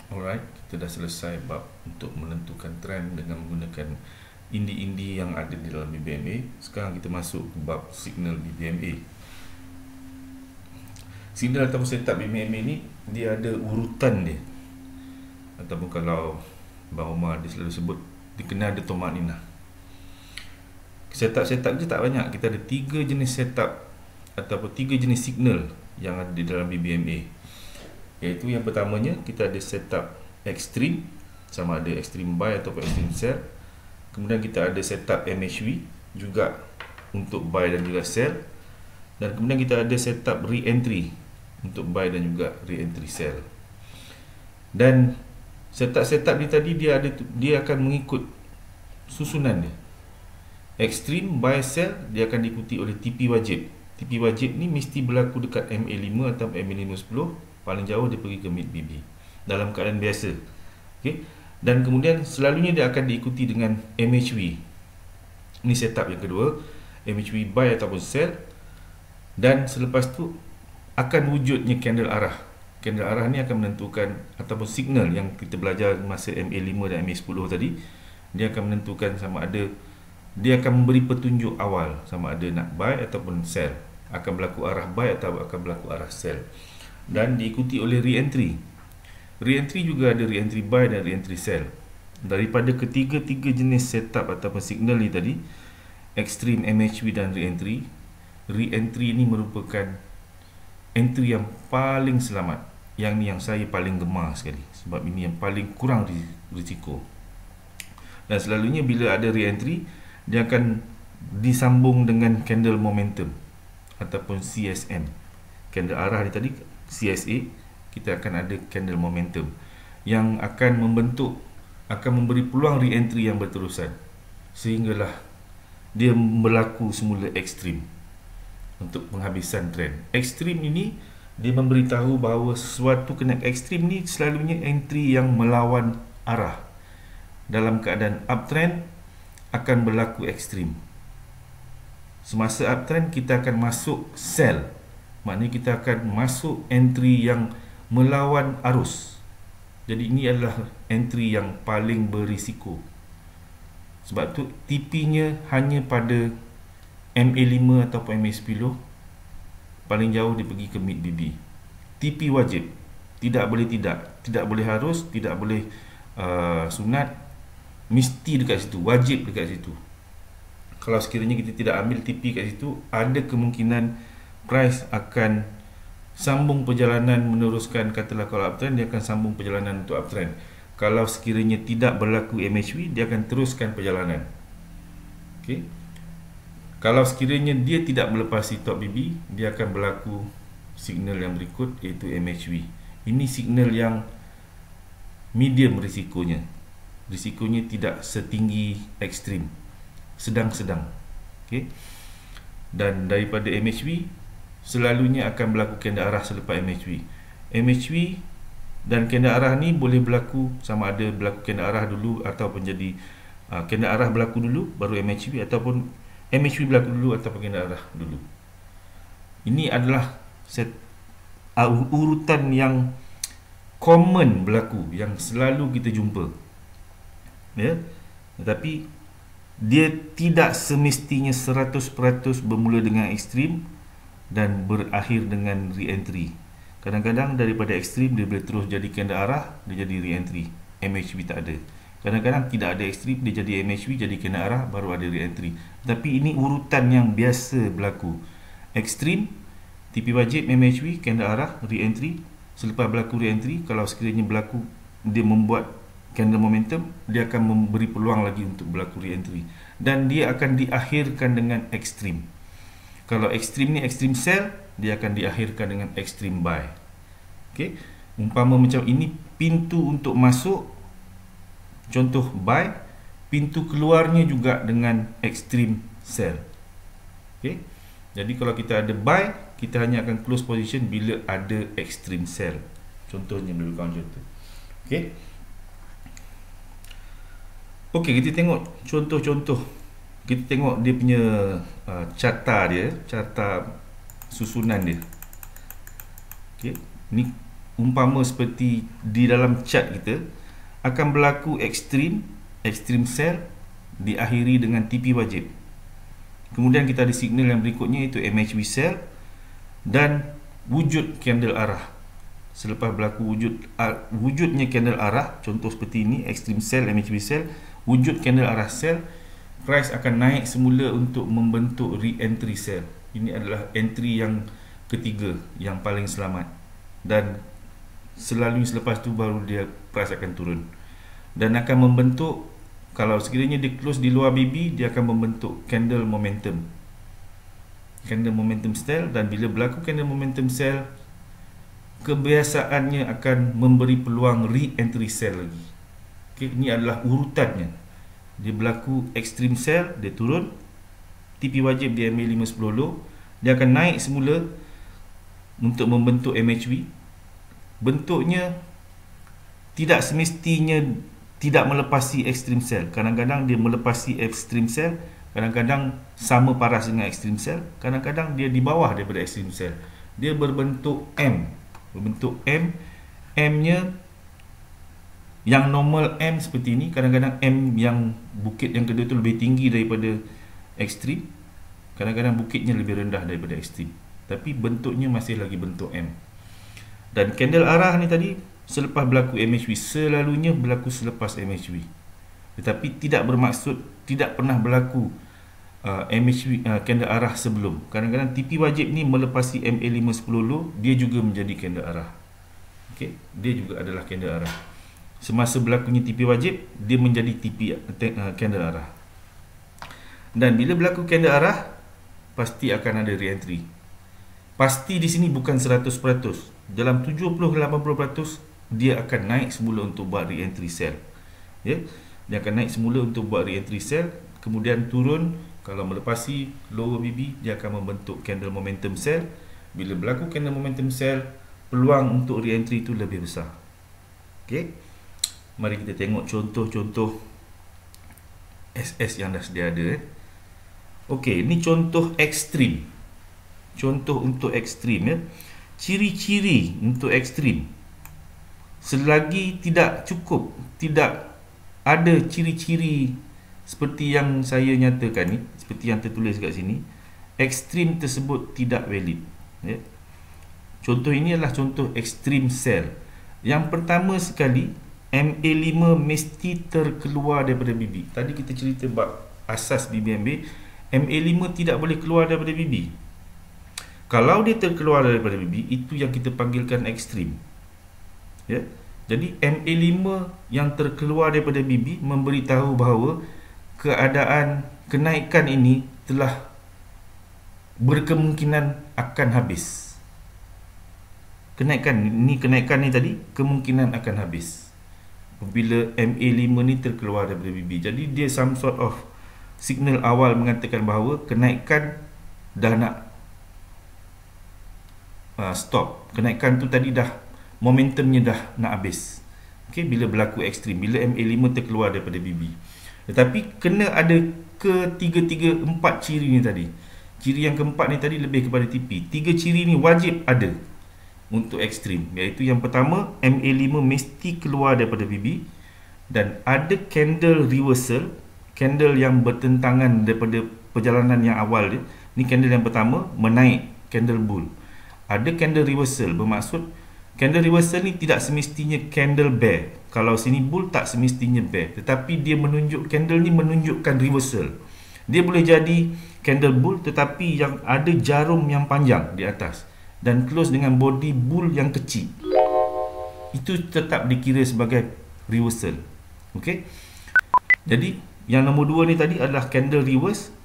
Alright, kita dah selesai bab untuk menentukan trend dengan menggunakan indi-indi yang ada di dalam BBMA. Sekarang kita masuk ke bab signal BBMA. Signal ataupun setup BBMA ni dia ada urutan dia, ataupun kalau Bang Omar dia selalu sebut, dia kena ada tumanina. Setup je tak banyak. Kita ada 3 jenis setup ataupun 3 jenis signal yang ada di dalam BBMA. Iaitu yang pertamanya kita ada setup extreme, sama ada extreme buy ataupun extreme sell. Kemudian kita ada setup MHV juga untuk buy dan juga sell. Dan kemudian kita ada setup re-entry untuk buy dan juga re-entry sell. Dan setup ni tadi dia akan mengikut susunan dia. Extreme buy sell dia akan diikuti oleh TP wajib. TP wajib ni mesti berlaku dekat MA5 atau MA510. Paling jauh dia pergi ke mid BB dalam keadaan biasa. Okay? Dan kemudian selalunya dia akan diikuti dengan MHV. Ini setup yang kedua, MHV buy ataupun sell. Dan selepas tu akan wujudnya candle arah. Candle arah ni akan menentukan ataupun signal yang kita belajar masa MA5 dan MA10 tadi. Dia akan menentukan sama ada, dia akan memberi petunjuk awal sama ada nak buy ataupun sell, akan berlaku arah buy atau akan berlaku arah sell. Dan diikuti oleh re-entry. Re-entry juga ada re-entry buy dan re-entry sell. Daripada ketiga-tiga jenis setup ataupun signal ni tadi, extreme, MHV dan re-entry, re-entry ni merupakan entry yang paling selamat. Yang ni yang saya paling gemar sekali, sebab ini yang paling kurang risiko. Dan selalunya bila ada re-entry, dia akan disambung dengan candle momentum ataupun CSM. Candle arah ni tadi CSA, kita akan ada candle momentum yang akan memberi peluang re-entry yang berterusan, sehinggalah dia berlaku semula ekstrim untuk penghabisan trend. Ekstrim ini dia memberitahu bahawa sesuatu kena ekstrim ni selalunya entry yang melawan arah. Dalam keadaan uptrend akan berlaku ekstrim. Semasa uptrend kita akan masuk sell. Maknanya kita akan masuk entry yang melawan arus. Jadi ini adalah entry yang paling berisiko. Sebab tu TP-nya hanya pada MA5 atau MA10. Paling jauh dia pergi ke mid BB. TP wajib. Tidak boleh harus, tidak boleh sunat. Mesti dekat situ, wajib dekat situ. Kalau sekiranya kita tidak ambil TP kat situ, ada kemungkinan price akan sambung perjalanan meneruskan, katalah kalau uptrend dia akan sambung perjalanan untuk uptrend. Kalau sekiranya tidak berlaku MHV, dia akan teruskan perjalanan. Okay. Kalau sekiranya dia tidak melepasi top BB, dia akan berlaku signal yang berikut, iaitu MHV. Ini signal yang medium risikonya. Risikonya tidak setinggi ekstrim, sedang-sedang. Okay. Dan daripada MHV selalunya akan berlaku candle arah selepas MHV. MHV dan candle arah ni boleh berlaku, sama ada berlaku candle arah dulu ataupun jadi candle arah berlaku dulu baru MHV, ataupun MHV berlaku dulu ataupun candle arah dulu. Ini adalah urutan yang common berlaku, yang selalu kita jumpa. Ya. Tetapi dia tidak semestinya 100% bermula dengan ekstrim dan berakhir dengan re-entry. Kadang-kadang daripada ekstrim dia boleh terus jadi candle arah, dia jadi re-entry. MHV tak ada. Kadang-kadang tidak ada ekstrim, dia jadi MHV, jadi candle arah, baru ada re-entry. Tapi ini urutan yang biasa berlaku. Ekstrim, TP wajib, MHV, candle arah, re-entry. Selepas berlaku re-entry, kalau sekiranya berlaku dia membuat candle momentum, dia akan memberi peluang lagi untuk berlaku re-entry. Dan dia akan diakhirkan dengan ekstrim. Kalau ekstrim ni ekstrim sell, dia akan diakhirkan dengan ekstrim buy. Okey, umpama macam ini pintu untuk masuk, contoh buy, pintu keluarnya juga dengan ekstrim sell. Okey, jadi kalau kita ada buy, kita hanya akan close position bila ada ekstrim sell. Contohnya dulu kawan contoh. Okey. Okey, kita tengok contoh-contoh. Kita tengok dia punya carta dia, carta susunan dia. Okey, ni umpama seperti di dalam chart kita, akan berlaku extreme sell diakhiri dengan TP wajib. Kemudian kita ada signal yang berikutnya, iaitu MHV sell dan wujud candle arah. Selepas berlaku wujudnya candle arah, contoh seperti ini, extreme sell, MHV sell, wujud candle arah sell, price akan naik semula untuk membentuk re-entry sell. Ini adalah entry yang ketiga, yang paling selamat, dan selalu selepas tu baru dia price akan turun dan akan membentuk, kalau sekiranya dia close di luar BB, dia akan membentuk candle momentum sell, dan bila berlaku candle momentum sell, kebiasaannya akan memberi peluang re-entry sell lagi. Okay, ini adalah urutannya. Dia berlaku extreme sell, dia turun, TP wajib di MA510 low, dia akan naik semula untuk membentuk MHV. Bentuknya tidak semestinya tidak melepasi extreme sell. Kadang-kadang dia melepasi extreme sell, kadang-kadang sama paras dengan extreme sell, kadang-kadang dia di bawah daripada extreme sell. Dia berbentuk M. M-nya yang normal M seperti ini, kadang-kadang M yang bukit yang kedua tu lebih tinggi daripada ekstrim, kadang-kadang bukitnya lebih rendah daripada ekstrim, tapi bentuknya masih lagi bentuk M. Dan candle arah ni tadi, selepas berlaku MHV, selalunya berlaku selepas MHV, tetapi tidak bermaksud tidak pernah berlaku MHV candle arah sebelum. Kadang-kadang TP wajib ni melepasi MA510 low, dia juga menjadi candle arah. Okey, dia juga adalah candle arah. Semasa berlakunya TP wajib, dia menjadi TP candle arah. Dan bila berlaku candle arah, pasti akan ada re-entry. Pasti di sini bukan 100%. Dalam 70-80% dia akan naik semula untuk buat re-entry sell. Ya, dia akan naik semula untuk buat re-entry sell, kemudian turun. Kalau melepasi lower BB, dia akan membentuk candle momentum sell. Bila berlaku candle momentum sell, peluang untuk re-entry itu lebih besar. Okey. Mari kita tengok contoh-contoh SS yang dah sedia ada. Okey, ini contoh ekstrim. Contoh untuk ekstrim, ya. Ciri-ciri untuk ekstrim. Selagi tidak cukup, tidak ada ciri-ciri seperti yang saya nyatakan ni, seperti yang tertulis kat sini, ekstrim tersebut tidak valid, ya. Contoh ini adalah contoh ekstrim sell. Yang pertama sekali, MA5 mesti terkeluar daripada BB. Tadi kita cerita bab asas BBMB, MA5 tidak boleh keluar daripada BB. Kalau dia terkeluar daripada BB, itu yang kita panggilkan ekstrim, ya. Jadi MA5 yang terkeluar daripada BB memberitahu bahawa keadaan kenaikan ini telah berkemungkinan akan habis. Kenaikan ni tadi kemungkinan akan habis bila MA5 ni terkeluar daripada BB. Jadi dia some sort of signal awal mengatakan bahawa kenaikan dah nak stop. Kenaikan tu tadi dah, momentumnya dah nak habis. Okey, bila berlaku ekstrim, bila MA5 terkeluar daripada BB. Tetapi kena ada empat ciri ni tadi. Ciri yang keempat ni tadi lebih kepada TP. 3 ciri ni wajib ada untuk ekstrim, iaitu yang pertama, MA5 mesti keluar daripada BB, dan ada candle reversal, candle yang bertentangan daripada perjalanan yang awal dia. Ni candle yang pertama, menaik, candle bull. Ada candle reversal, bermaksud candle reversal ni tidak semestinya candle bear. Kalau sini bull, tak semestinya bear, tetapi dia menunjuk, candle ni menunjukkan reversal. Dia boleh jadi candle bull tetapi yang ada jarum yang panjang di atas dan close dengan body bull yang kecil. Itu tetap dikira sebagai reversal. Okey. Jadi yang nombor 2 ni tadi adalah candle reverse.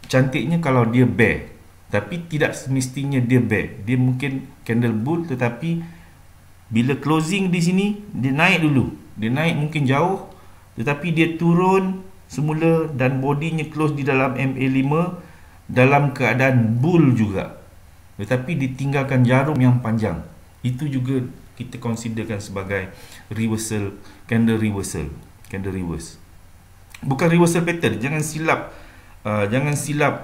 Cantiknya kalau dia bear, tapi tidak semestinya dia bear. Dia mungkin candle bull tetapi bila closing di sini dia naik dulu. Dia naik mungkin jauh tetapi dia turun semula dan bodinya close di dalam MA5 dalam keadaan bull juga, tetapi ditinggalkan jarum yang panjang. Itu juga kita considerkan sebagai reversal, candle reversal, candle reverse. Bukan reversal pattern. Jangan silap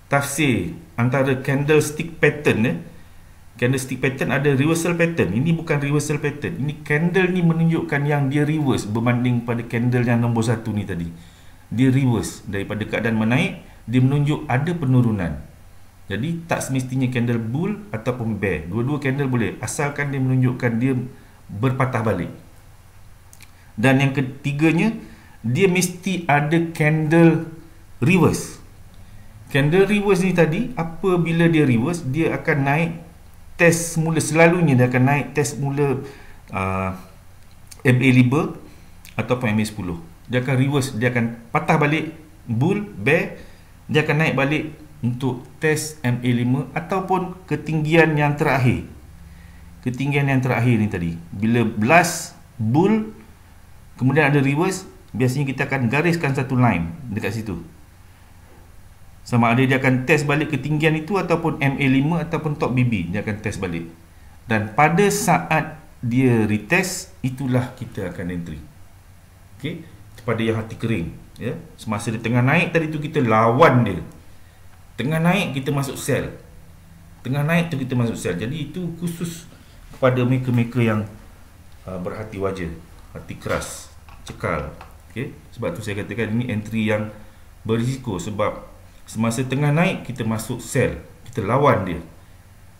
tafsir antara candlestick pattern. candlestick pattern ada reversal pattern. Ini bukan reversal pattern. Ini candle ni menunjukkan yang dia reverse berbanding pada candle yang nombor 1 ni tadi. Dia reverse daripada keadaan menaik, dia menunjuk ada penurunan. Jadi tak semestinya candle bull ataupun bear. Dua-dua candle boleh, asalkan dia menunjukkan dia berpatah balik. Dan yang ketiganya, dia mesti ada candle reverse. Candle reverse ni tadi, apabila dia reverse, dia akan naik test semula. Selalunya dia akan naik test semula MA5 ataupun MA10. Dia akan reverse, dia akan patah balik bull, bear, dia akan naik balik untuk test MA5 ataupun ketinggian yang terakhir. Ketinggian yang terakhir ni tadi, bila blast bull kemudian ada reverse, biasanya kita akan gariskan satu line dekat situ. Sama ada dia akan test balik ketinggian itu ataupun MA5 ataupun top BB, dia akan test balik. Dan pada saat dia retest, itulah kita akan entry. Okey, kepada yang hati kering, ya. Semasa dia tengah naik tadi tu kita lawan dia. Tengah naik kita masuk sell. Tengah naik tu kita masuk sell. Jadi itu khusus kepada maker-maker yang berhati waja, hati keras, cekal. Okey, sebab tu saya katakan ini entry yang berisiko, sebab semasa tengah naik kita masuk sell, kita lawan dia.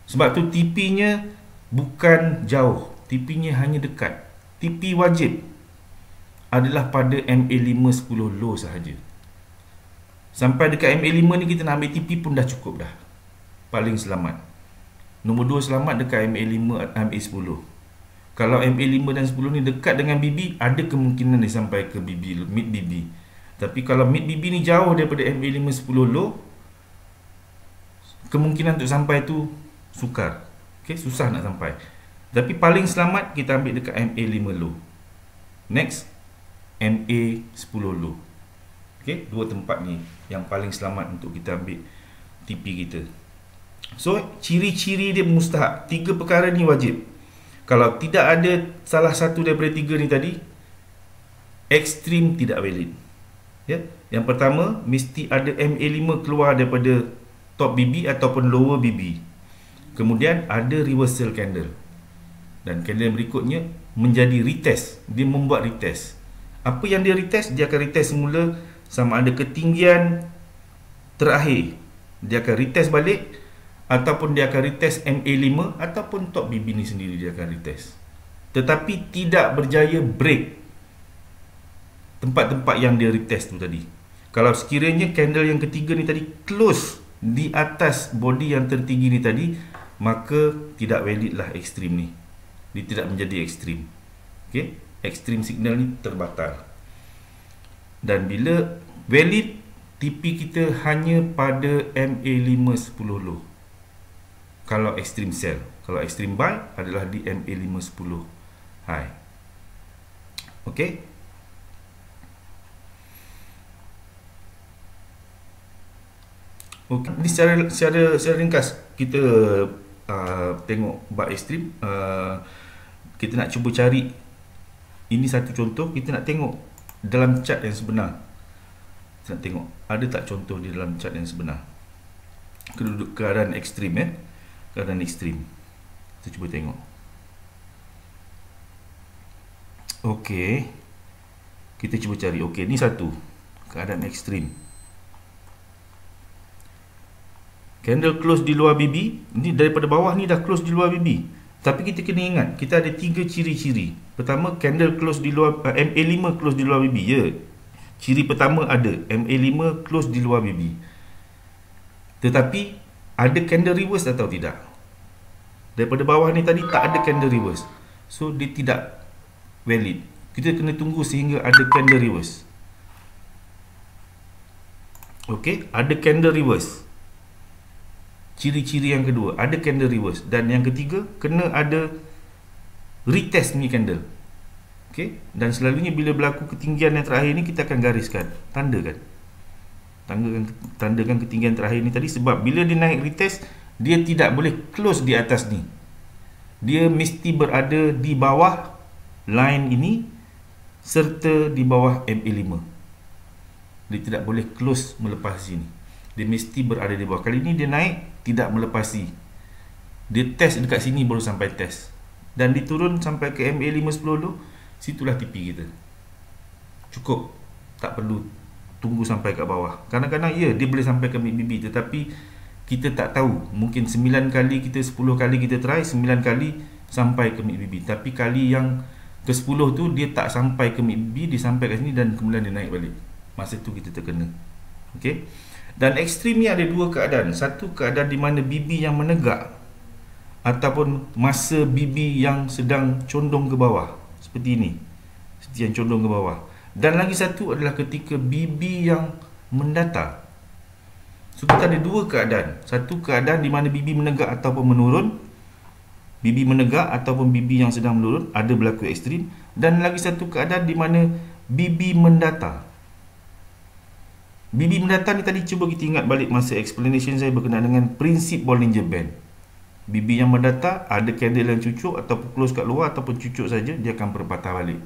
Sebab tu TP-nya bukan jauh, TP-nya hanya dekat. TP wajib adalah pada MA5 10 low sahaja. Sampai dekat MA5 ni kita nak ambil TP pun dah cukup dah. Paling selamat. Nombor 2 selamat dekat MA5 MA10. Kalau MA5 dan 10 ni dekat dengan BB, ada kemungkinan dia sampai ke BB, mid BB. Tapi kalau mid BB ni jauh daripada MA5 10 low, kemungkinan untuk sampai tu sukar. Okay, susah nak sampai. Tapi paling selamat kita ambil dekat MA5 low. Next, MA10 low. Okay, dua tempat ni yang paling selamat untuk kita ambil TP kita. So, ciri-ciri dia mustahak. 3 perkara ni wajib. Kalau tidak ada salah satu daripada 3 ni tadi, ekstrim tidak valid. Ya? Yang pertama, mesti ada MA5 keluar daripada top BB ataupun lower BB. Kemudian ada reversal candle. Dan candle berikutnya menjadi retest. Dia membuat retest. Apa yang dia retest? Dia akan retest semula sama ada ketinggian terakhir, dia akan retest balik, ataupun dia akan retest MA5 ataupun top BB ni sendiri dia akan retest. Tetapi tidak berjaya break tempat-tempat yang dia retest tu tadi. Kalau sekiranya candle yang ketiga ni tadi close di atas body yang tertinggi ni tadi, maka tidak valid lah ekstrim ni. Dia tidak menjadi ekstrim. Okay? Ekstrim signal ni terbatal. Dan bila valid, TP kita hanya pada MA5 10 low. Kalau extreme sell. Kalau extreme buy adalah di MA5 10 high. Okey. Okey, ini secara ringkas kita tengok buy extreme. Kita nak cuba cari, ini satu contoh, kita nak tengok dalam chart yang sebenar. Kita nak tengok ada tak contoh di dalam chart yang sebenar keadaan ekstrim, keadaan ekstrim. Kita cuba tengok. Okey, kita cuba cari. Okey, ni satu keadaan ekstrim. Candle close di luar BB. Ni daripada bawah ni dah close di luar BB. Tapi kita kena ingat, kita ada 3 ciri-ciri. Pertama, candle close di luar MA5 close di luar BB. Ya. Ciri pertama ada MA5 close di luar BB. Tetapi ada candle reverse atau tidak? Daripada bawah ni tadi tak ada candle reverse. So dia tidak valid. Kita kena tunggu sehingga ada candle reverse. Okey, ada candle reverse. Ciri-ciri yang kedua, ada candle reverse. Dan yang ketiga, kena ada retest ni candle. Okey, dan selalunya bila berlaku ketinggian yang terakhir ni, kita akan gariskan, tandakan ketinggian terakhir ni tadi. Sebab bila dia naik retest, dia tidak boleh close di atas ni. Dia mesti berada di bawah line ini serta di bawah MA5. Dia tidak boleh close melepas sini. Dia mesti berada di bawah. Kali ini dia naik, tidak melepasi Dia test dekat sini baru sampai test. Dan diturun sampai ke MA510 low, situlah TP kita. Cukup. Tak perlu tunggu sampai kat bawah. Kadang-kadang ya, dia boleh sampai ke mid BB, tetapi kita tak tahu. Mungkin 9 kali kita, 10 kali kita try, 9 kali sampai ke mid BB. Tapi kali yang ke 10 tu dia tak sampai ke mid BB, dia sampai kat sini dan kemudian dia naik balik. Masa tu kita terkena. Okey. Dan ekstrim ni ada dua keadaan. Satu keadaan di mana BB yang menegak ataupun masa BB yang sedang condong ke bawah. Seperti ini. Seperti yang condong ke bawah. Dan lagi satu adalah ketika BB yang mendatar. So kita ada dua keadaan. Satu keadaan di mana BB menegak ataupun menurun. BB menegak ataupun BB yang sedang menurun, ada berlaku ekstrim. Dan lagi satu keadaan di mana BB mendatar. BB mendatar ni tadi cuba kita ingat balik masa explanation saya berkenaan dengan prinsip Bollinger Band. BB yang mendatar, ada candle yang cucuk ataupun close kat luar ataupun cucuk saja, dia akan berpatah balik.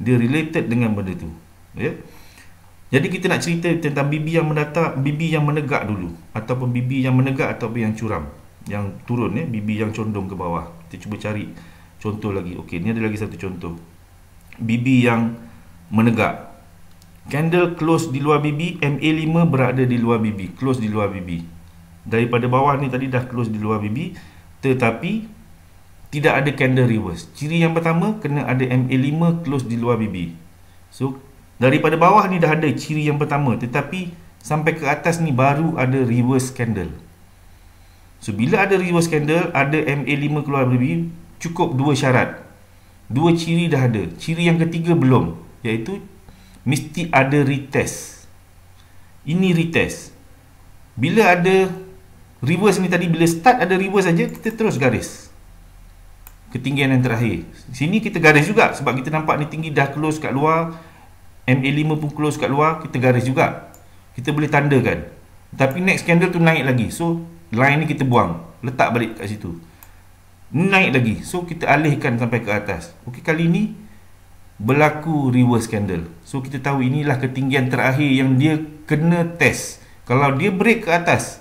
Dia related dengan benda tu, ya. Jadi kita nak cerita tentang BB yang mendatar, BB yang menegak dulu, ataupun BB yang menegak ataupun yang curam, yang turun, ya, BB yang condong ke bawah. Kita cuba cari contoh lagi. Okey, ni ada lagi satu contoh. BB yang menegak. Candle close di luar BB, MA5 berada di luar BB, close di luar BB. Daripada bawah ni tadi dah close di luar BB, tetapi tidak ada candle reverse. Ciri yang pertama, kena ada MA5 close di luar BB. So, daripada bawah ni dah ada ciri yang pertama, tetapi sampai ke atas ni baru ada reverse candle. So, bila ada reverse candle, ada MA5 keluar BB, cukup dua syarat. Dua ciri dah ada. Ciri yang ketiga belum, iaitu mesti ada retest. Ini retest. Bila ada reverse ni tadi, bila start ada reverse saja, kita terus garis ketinggian yang terakhir. Sini kita garis juga sebab kita nampak ni tinggi dah close kat luar, MA5 pun close kat luar, kita garis juga. Kita boleh tandakan. Tapi next candle tu naik lagi. So line ni kita buang, letak balik kat situ. Naik lagi. So kita alihkan sampai ke atas. Okey, kali ni berlaku reverse candle. So kita tahu inilah ketinggian terakhir yang dia kena test. Kalau dia break ke atas,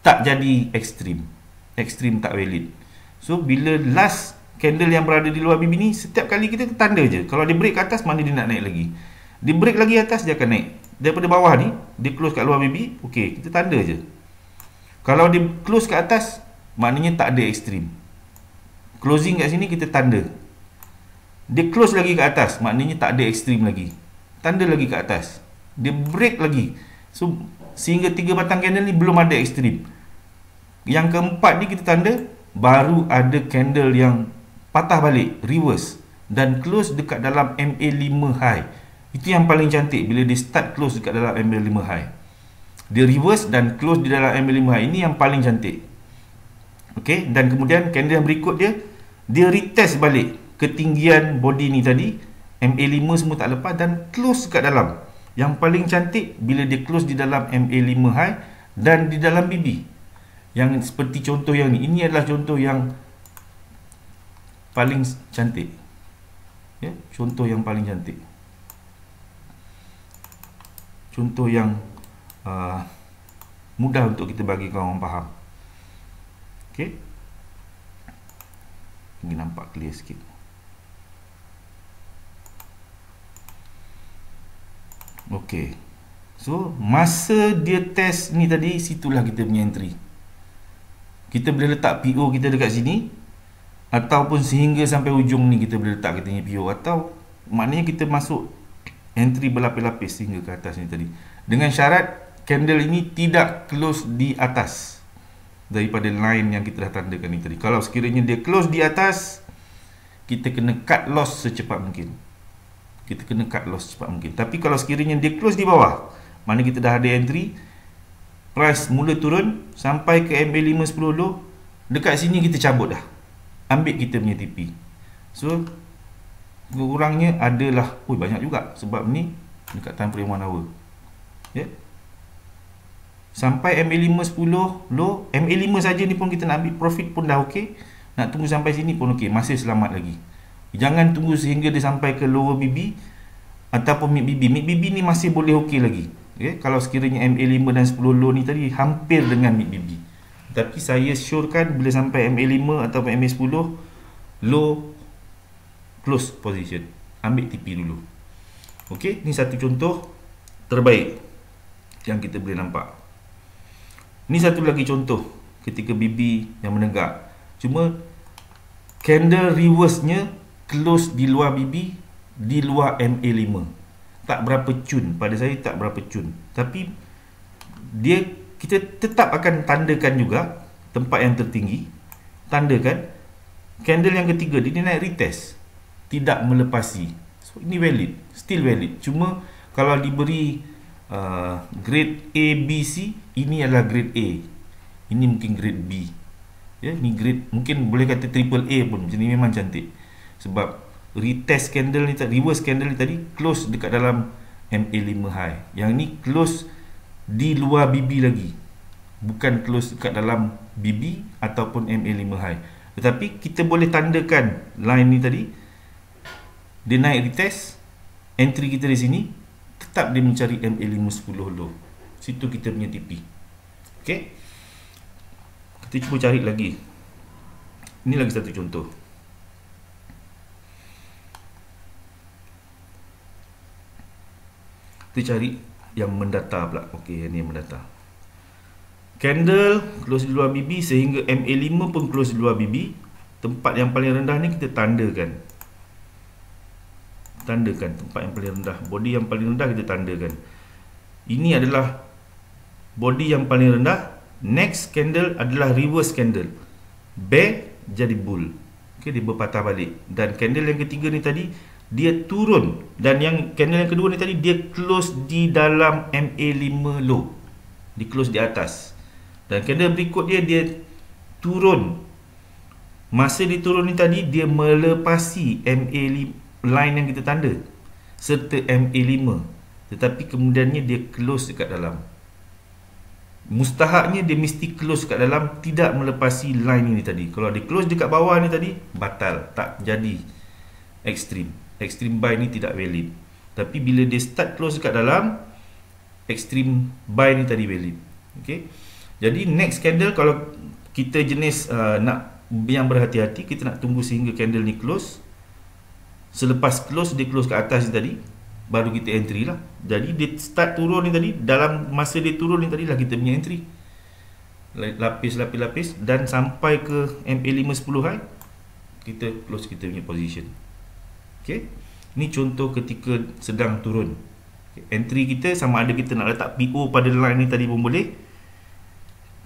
tak jadi ekstrim. Ekstrim tak valid. So bila last candle yang berada di luar BB ni, setiap kali kita tanda je. Kalau dia break ke atas, mana dia nak naik lagi. Dia break lagi atas, dia akan naik. Daripada bawah ni, dia close kat luar BB, okey, kita tanda je. Kalau dia close ke atas, maknanya tak ada ekstrim. Closing kat sini kita tanda. Dia close lagi ke atas, maknanya tak ada ekstrim lagi. Tanda lagi ke atas. Dia break lagi. So sehingga 3 batang candle ni belum ada ekstrim. Yang keempat ni kita tanda, baru ada candle yang patah balik, reverse, dan close dekat dalam MA5 high. Itu yang paling cantik, bila dia start close dekat dalam MA5 high. Dia reverse dan close di dalam MA5 high. Ini yang paling cantik. Okey, dan kemudian candle yang berikut dia retest balik ketinggian body ni tadi, MA5 semua tak lepas dan close dekat dalam. Yang paling cantik bila dia close di dalam MA5 high dan di dalam BB. Yang seperti contoh yang ni, ini adalah contoh yang paling cantik, ya, contoh yang paling cantik, contoh yang mudah untuk kita bagi kawan faham. Okey, ini nampak clear sikit. Okey, so masa dia test ni tadi, situlah kita punya entry. Kita boleh letak PO kita dekat sini, ataupun sehingga sampai ujung ni kita boleh letak kita punya PO, atau maknanya kita masuk entry berlapis-lapis sehingga ke atas ni tadi. Dengan syarat candle ini tidak close di atas daripada line yang kita dah tandakan ni tadi. Kalau sekiranya dia close di atas, kita kena cut loss secepat mungkin. Kita kena cut loss secepat mungkin. Tapi kalau sekiranya dia close di bawah, mana kita dah ada entry, price mula turun sampai ke MA510 low, dekat sini kita cabut dah, ambil kita punya TP. So kurangnya adalah banyak juga, sebab ni dekat time frame 1 hour, ya. Sampai MA510 low, MA5 saja ni pun kita nak ambil profit pun dah okey. Nak tunggu sampai sini pun okey, masih selamat lagi. Jangan tunggu sehingga dia sampai ke lower BB ataupun mid BB. Mid BB ni masih boleh okey lagi. Okay? Kalau sekiranya MA5 dan 10 low ni tadi hampir dengan mid BB, Tapi saya syorkan bila sampai MA5 atau MA10 low close position, ambil TP dulu. Okey, ni satu contoh terbaik yang kita boleh nampak. Ni satu lagi contoh ketika BB yang menegak. Cuma candle reverse-nya close di luar BB, di luar MA5. Tak berapa cun, pada saya tak berapa cun. Tapi kita tetap akan tandakan juga tempat yang tertinggi. Tandakan candle yang ketiga dia naik retest, tidak melepasi. So ini valid, still valid. Cuma kalau diberi grade A, B, C, ini adalah grade A. Ini mungkin grade B. Ya, ni grade mungkin boleh kata triple A pun. Macam ni memang cantik. Sebab retest candle ni tadi, reverse candle ni tadi close dekat dalam MA5 high. Yang ni close di luar BB lagi, bukan close dekat dalam BB ataupun MA5 high. Tetapi kita boleh tandakan line ni tadi, dia naik retest, entry kita di sini, tetap dia mencari MA510 low. Situ kita punya TP. Okey, kita cuba cari lagi. Ini lagi satu contoh. Kita cari yang mendata pula. Okey, ini yang mendata. Candle close di luar BB sehingga MA5 pun close di luar BB. Tempat yang paling rendah ni kita tandakan. Tandakan tempat yang paling rendah. Body yang paling rendah kita tandakan. Ini adalah body yang paling rendah. Next candle adalah reverse candle. Bear jadi bull. Okey, dia berpatah balik. Dan candle yang ketiga ni tadi dia turun, dan yang candle yang kedua ni tadi dia close di dalam MA5 low, di close di atas. Dan candle berikut dia turun. Masa dia turun ni tadi dia melepasi MA5 line yang kita tanda serta MA5, tetapi kemudiannya dia close dekat dalam. Mustahaknya dia mesti close dekat dalam, tidak melepasi line ini tadi. Kalau dia close dekat bawah ni tadi, batal, tak jadi extreme. Extreme buy ni tidak valid. Tapi bila dia start close dekat dalam, extreme buy ni tadi valid. Okey. Jadi next candle, kalau kita jenis nak yang berhati-hati, kita nak tunggu sehingga candle ni close. Selepas close, dia close ke atas ni tadi, baru kita entry lah. Jadi dia start turun ni tadi, dalam masa dia turun ni tadi lah kita punya entry. Lapis, dan sampai ke MA510 high, kita close kita punya position. Okay. Ini contoh ketika sedang turun. Okay. Entry kita sama ada kita nak letak PO pada line ni tadi pun boleh.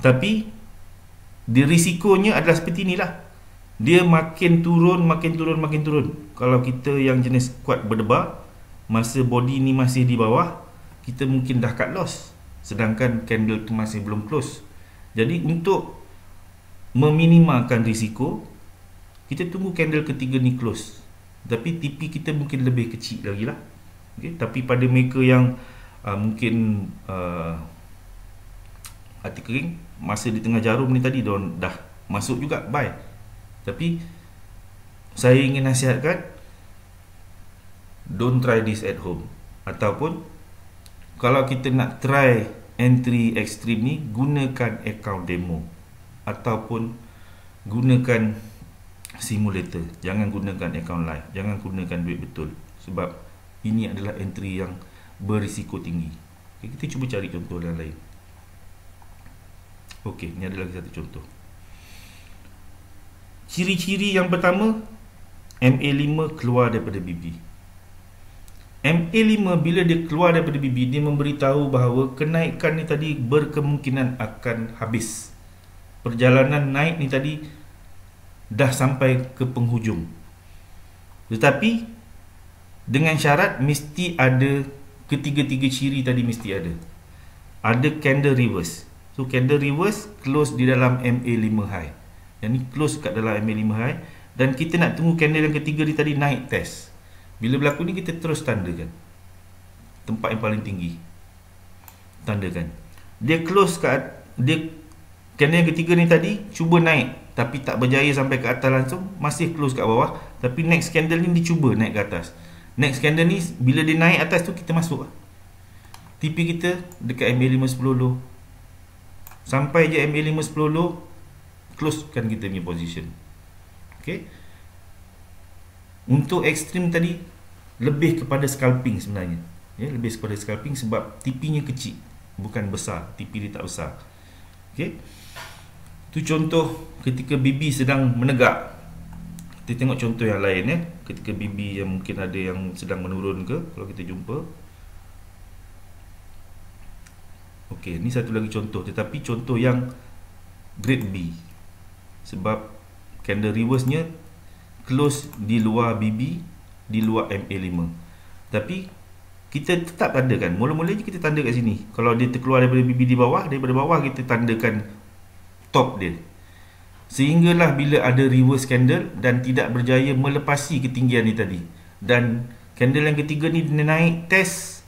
Tapi dia risikonya adalah seperti inilah. Dia makin turun. Kalau kita yang jenis kuat berdebar, masa body ni masih di bawah, kita mungkin dah cut loss. Sedangkan candle tu masih belum close. Jadi untuk meminimalkan risiko, kita tunggu candle ketiga ni close. Tapi TP kita mungkin lebih kecil lagi lah. Okay? Tapi pada mereka yang mungkin hati kering, masa di tengah jarum ni tadi diorang dah masuk juga buy. Tapi saya ingin nasihatkan, don't try this at home. Ataupun kalau kita nak try entry extreme ni, gunakan account demo ataupun gunakan simulator. Jangan gunakan account live, jangan gunakan duit betul, sebab ini adalah entry yang berisiko tinggi. Okay, kita cuba cari contoh yang lain. Okey, ini adalah satu contoh. Ciri-ciri yang pertama, MA5 keluar daripada BB. MA5 bila dia keluar daripada BB, dia memberitahu bahawa kenaikan ni tadi berkemungkinan akan habis. Perjalanan naik ni tadi dah sampai ke penghujung. Tetapi dengan syarat mesti ada ketiga-tiga ciri tadi, mesti ada. Ada candle reverse. So candle reverse close di dalam MA5 high. Yang ni close kat dalam MA5 high, dan kita nak tunggu candle yang ketiga ni tadi naik test. Bila berlaku ni, kita terus tandakan tempat yang paling tinggi. Tandakan. Dia close kat, dia candle yang ketiga ni tadi cuba naik tapi tak berjaya sampai ke atas langsung, masih close kat bawah. Tapi next candle ni dia cuba naik ke atas. Next candle ni bila dia naik atas tu, kita masuk. TP kita dekat MA510 low. sampai je MA5 10 low, closekan kita punya position. Okay. Untuk ekstrim tadi lebih kepada scalping sebenarnya, ya, lebih kepada scalping sebab TP-nya kecil, bukan besar. TP dia tak besar. Okay. Itu contoh ketika BB sedang menegak. Kita tengok contoh yang lain, ya. Ketika BB yang mungkin ada yang sedang menurun ke, kalau kita jumpa. Okey, ni satu lagi contoh, tetapi contoh yang grade B. Sebab candle reverse-nya close di luar BB, di luar MA5. Tapi kita tetap tandakan. Mula-mula je kita tanda kat sini. Kalau dia terkeluar daripada BB di bawah, daripada bawah kita tandakan top dia. Sehinggalah bila ada reverse candle dan tidak berjaya melepasi ketinggian ni tadi. Dan candle yang ketiga ni dia naik test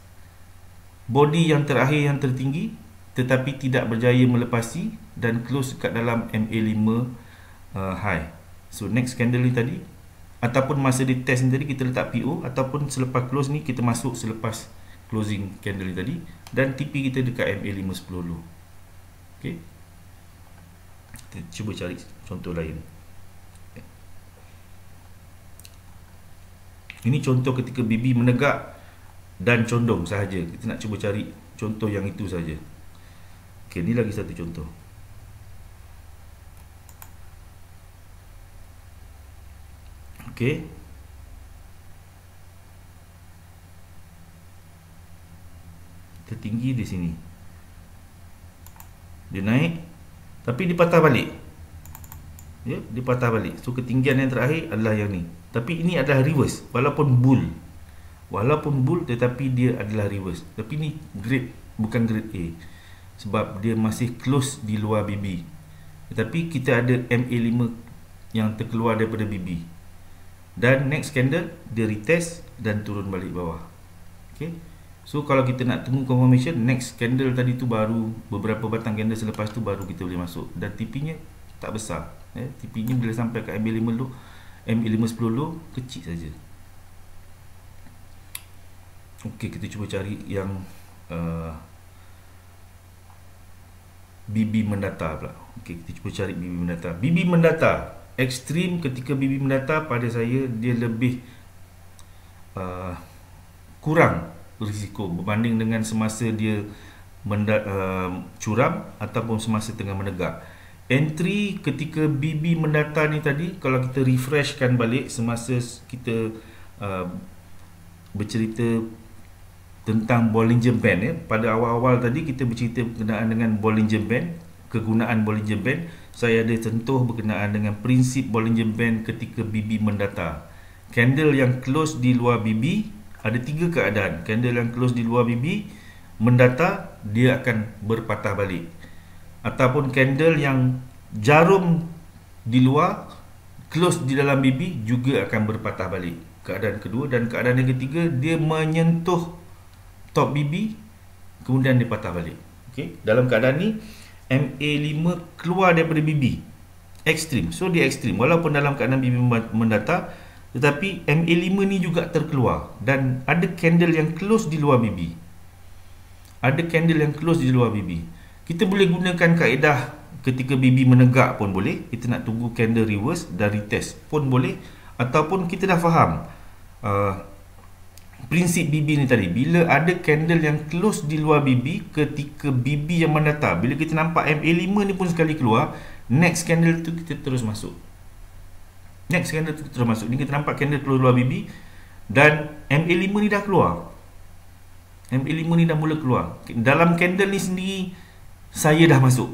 body yang terakhir yang tertinggi tetapi tidak berjaya melepasi dan close kat dalam MA5 high. So next candle ni tadi, ataupun masa di test ni tadi kita letak PO, ataupun selepas close ni kita masuk selepas closing candle ni tadi, dan TP kita dekat MA5 10 low. Okay, kita cuba cari contoh lain. Ini contoh ketika BB menegak dan condong sahaja. Kita nak cuba cari contoh yang itu saja. Okey, ni lagi satu contoh. Okey. Tertinggi di sini. Dia naik tapi dia patah balik. Ya, dia patah balik. So ketinggian yang terakhir adalah yang ni. Tapi ini adalah reverse walaupun bull. Walaupun bull tetapi dia adalah reverse. Tapi ni grade, bukan grade A. Sebab dia masih close di luar BB. Tetapi kita ada MA5 yang terkeluar daripada BB. Dan next candle dia retest dan turun balik bawah. Okay. So kalau kita nak tunggu confirmation, next candle tadi tu baru beberapa batang candle selepas tu baru kita boleh masuk. Dan TP-nya tak besar. TP-nya bila sampai ke MA5 low, MA5 10 low kecil saja. Okey, kita cuba cari yang BB mendata pula. Okey, kita cuba cari BB mendata. BB mendata ekstrim. Ketika BB mendata pada saya dia lebih kurang risiko berbanding dengan semasa dia curam ataupun semasa tengah menegak. Entry ketika BB mendata ni tadi, kalau kita refreshkan balik semasa kita bercerita tentang Bollinger Band, ya. Pada awal-awal tadi kita bercerita berkenaan dengan Bollinger Band, kegunaan Bollinger Band. Saya ada sentuh berkenaan dengan prinsip Bollinger Band ketika BB mendata. Candle yang close di luar BB, ada tiga keadaan. Candle yang close di luar BB mendata, dia akan berpatah balik. Ataupun candle yang jarum di luar close di dalam BB juga akan berpatah balik. Keadaan kedua. Dan keadaan yang ketiga, dia menyentuh top BB kemudian dia patah balik. Okay. Dalam keadaan ni MA5 keluar daripada BB, ekstrim. So dia ekstrim walaupun dalam keadaan BB mendata, tetapi MA5 ni juga terkeluar dan ada candle yang close di luar BB. Ada candle yang close di luar BB. Kita boleh gunakan kaedah ketika BB menegak pun boleh. Kita nak tunggu candle reverse dan retest pun boleh. Ataupun kita dah faham prinsip BB ni tadi. Bila ada candle yang close di luar BB ketika BB yang mendata, bila kita nampak MA5 ni pun sekali keluar, next candle tu kita terus masuk. Next candle tu terus masuk. Ni kita nampak candle keluar luar BB dan MA5 ni dah keluar. MA5 ni dah mula keluar. Dalam candle ni sendiri saya dah masuk.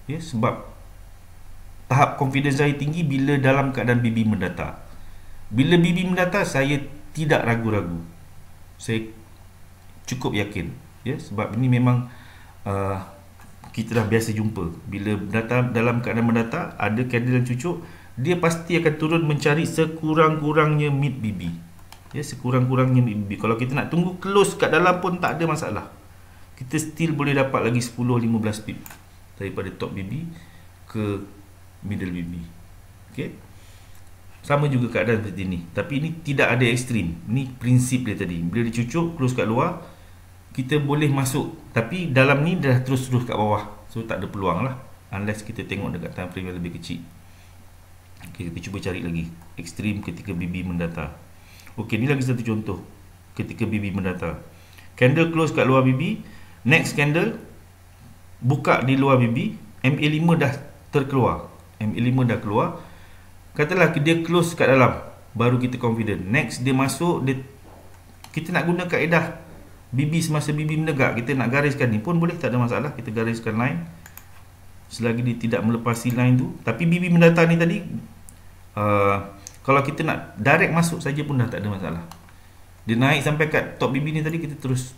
Ya, sebab tahap confidence saya tinggi bila dalam keadaan BB mendata. Bila BB mendata, saya tidak ragu-ragu. Saya cukup yakin. Ya, sebab ini memang kita dah biasa jumpa. Bila data dalam keadaan mendata, ada candle yang cucuk, dia pasti akan turun mencari sekurang-kurangnya mid BB. Ya, sekurang-kurangnya mid BB. Kalau kita nak tunggu close kat dalam pun tak ada masalah. Kita still boleh dapat lagi 10-15 pip daripada top BB ke middle BB. Okay. Sama juga keadaan seperti ini. Tapi ini tidak ada ekstrim. Ini prinsip dia tadi. Bila dia cucuk, close kat luar, kita boleh masuk. Tapi dalam ni dah terus-terus kat bawah. So tak ada peluang lah, unless kita tengok dekat time frame yang lebih kecil. Okay, kita cuba cari lagi ekstrim ketika BB mendata. Ok, ni lagi satu contoh ketika BB mendata. Candle close kat luar BB, next candle buka di luar BB, MA5 dah terkeluar, MA5 dah keluar. Katalah dia close kat dalam, baru kita confident. Next dia masuk, kita nak guna kaedah BB semasa BB menegak, kita nak gariskan ni pun boleh, tak ada masalah. Kita gariskan line selagi dia tidak melepasi line tu. Tapi BB mendata ni tadi, kalau kita nak direct masuk saja pun dah tak ada masalah. Dia naik sampai kat top BB ni tadi, kita terus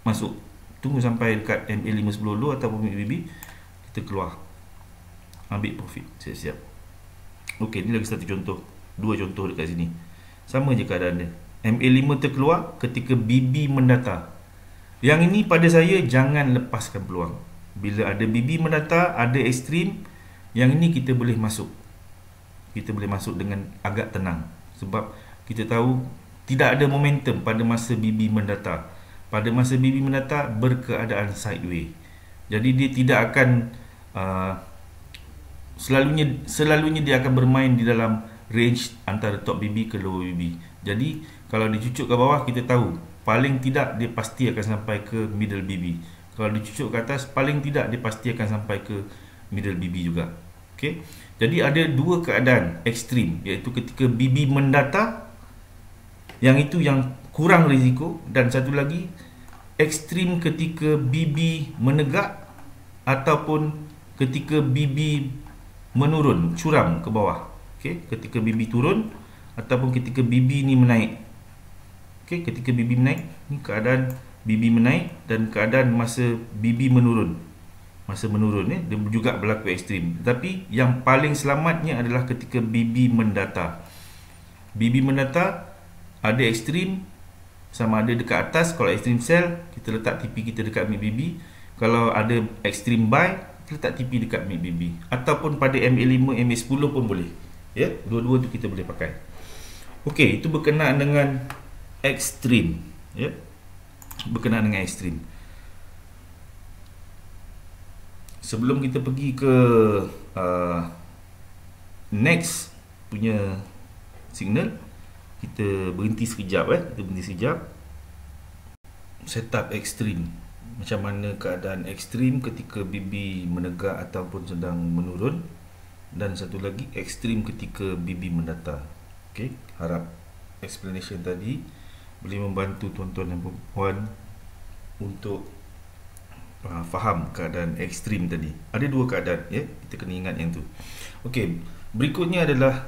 masuk, tunggu sampai dekat MA5 10 dulu ataupun BB, kita keluar, ambil profit, siap-siap. Ok, ni lagi satu contoh, dua contoh dekat sini, sama je keadaan dia. MA5 terkeluar ketika BB mendata. Yang ini pada saya, jangan lepaskan peluang. Bila ada BB mendata, ada ekstrim, yang ini kita boleh masuk. Kita boleh masuk dengan agak tenang, sebab kita tahu tidak ada momentum pada masa BB mendata. Pada masa BB mendata berkeadaan sideway, jadi dia tidak akan selalunya dia akan bermain di dalam range antara top BB ke lower BB. Jadi kalau dicucuk ke bawah, kita tahu paling tidak dia pasti akan sampai ke middle BB. Kalau dicucuk ke atas, paling tidak dia pasti akan sampai ke middle BB juga. Okay? Jadi ada dua keadaan ekstrim, iaitu ketika BB mendata, yang itu yang kurang risiko, dan satu lagi ekstrim ketika BB menegak ataupun ketika BB menurun, curam ke bawah. Okay? Ketika BB turun ataupun ketika BB ni menaik. Okay? Ketika BB menaik, ni keadaan BB menaik dan keadaan masa BB menurun. Masa menurun ni dia juga berlaku ekstrim. Tapi yang paling selamatnya adalah ketika BB mendata. BB mendata ada ekstrim, sama ada dekat atas. Kalau ekstrim sell, kita letak TP kita dekat mid BB. Kalau ada ekstrim buy, kita letak TP dekat mid BB. Ataupun pada MA5, MA10 pun boleh. Ya, dua-dua tu kita boleh pakai. Okey, itu berkenaan dengan ekstrim. Ya, berkenaan dengan ekstrim. Sebelum kita pergi ke next punya signal, kita berhenti sekejap. Kita berhenti sekejap. Setup ekstrim. Macam mana keadaan ekstrim ketika BB menegak ataupun sedang menurun. Dan satu lagi, ekstrim ketika BB mendata. Okay, harap explanation tadi boleh membantu tuan-tuan dan puan untuk faham keadaan ekstrim tadi. Ada dua keadaan, ya, kita kena ingat yang tu. Okey, berikutnya adalah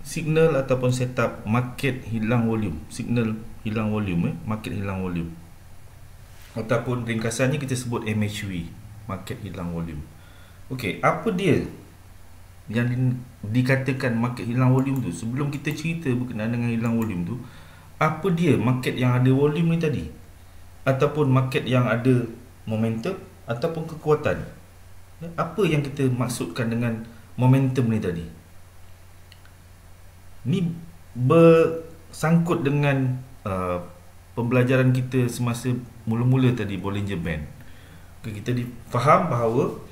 signal ataupun setup market hilang volume. Signal hilang volume, market hilang volume, ataupun ringkasannya kita sebut MHV, market hilang volume. Okey, apa dia yang dikatakan market hilang volume tu? Sebelum kita cerita berkenaan dengan hilang volume tu, apa dia market yang ada volume ni tadi, ataupun market yang ada momentum ataupun kekuatan? Apa yang kita maksudkan dengan momentum ni tadi? Ni bersangkut dengan pembelajaran kita semasa mula-mula tadi, Bollinger Band. Okay, kita faham bahawa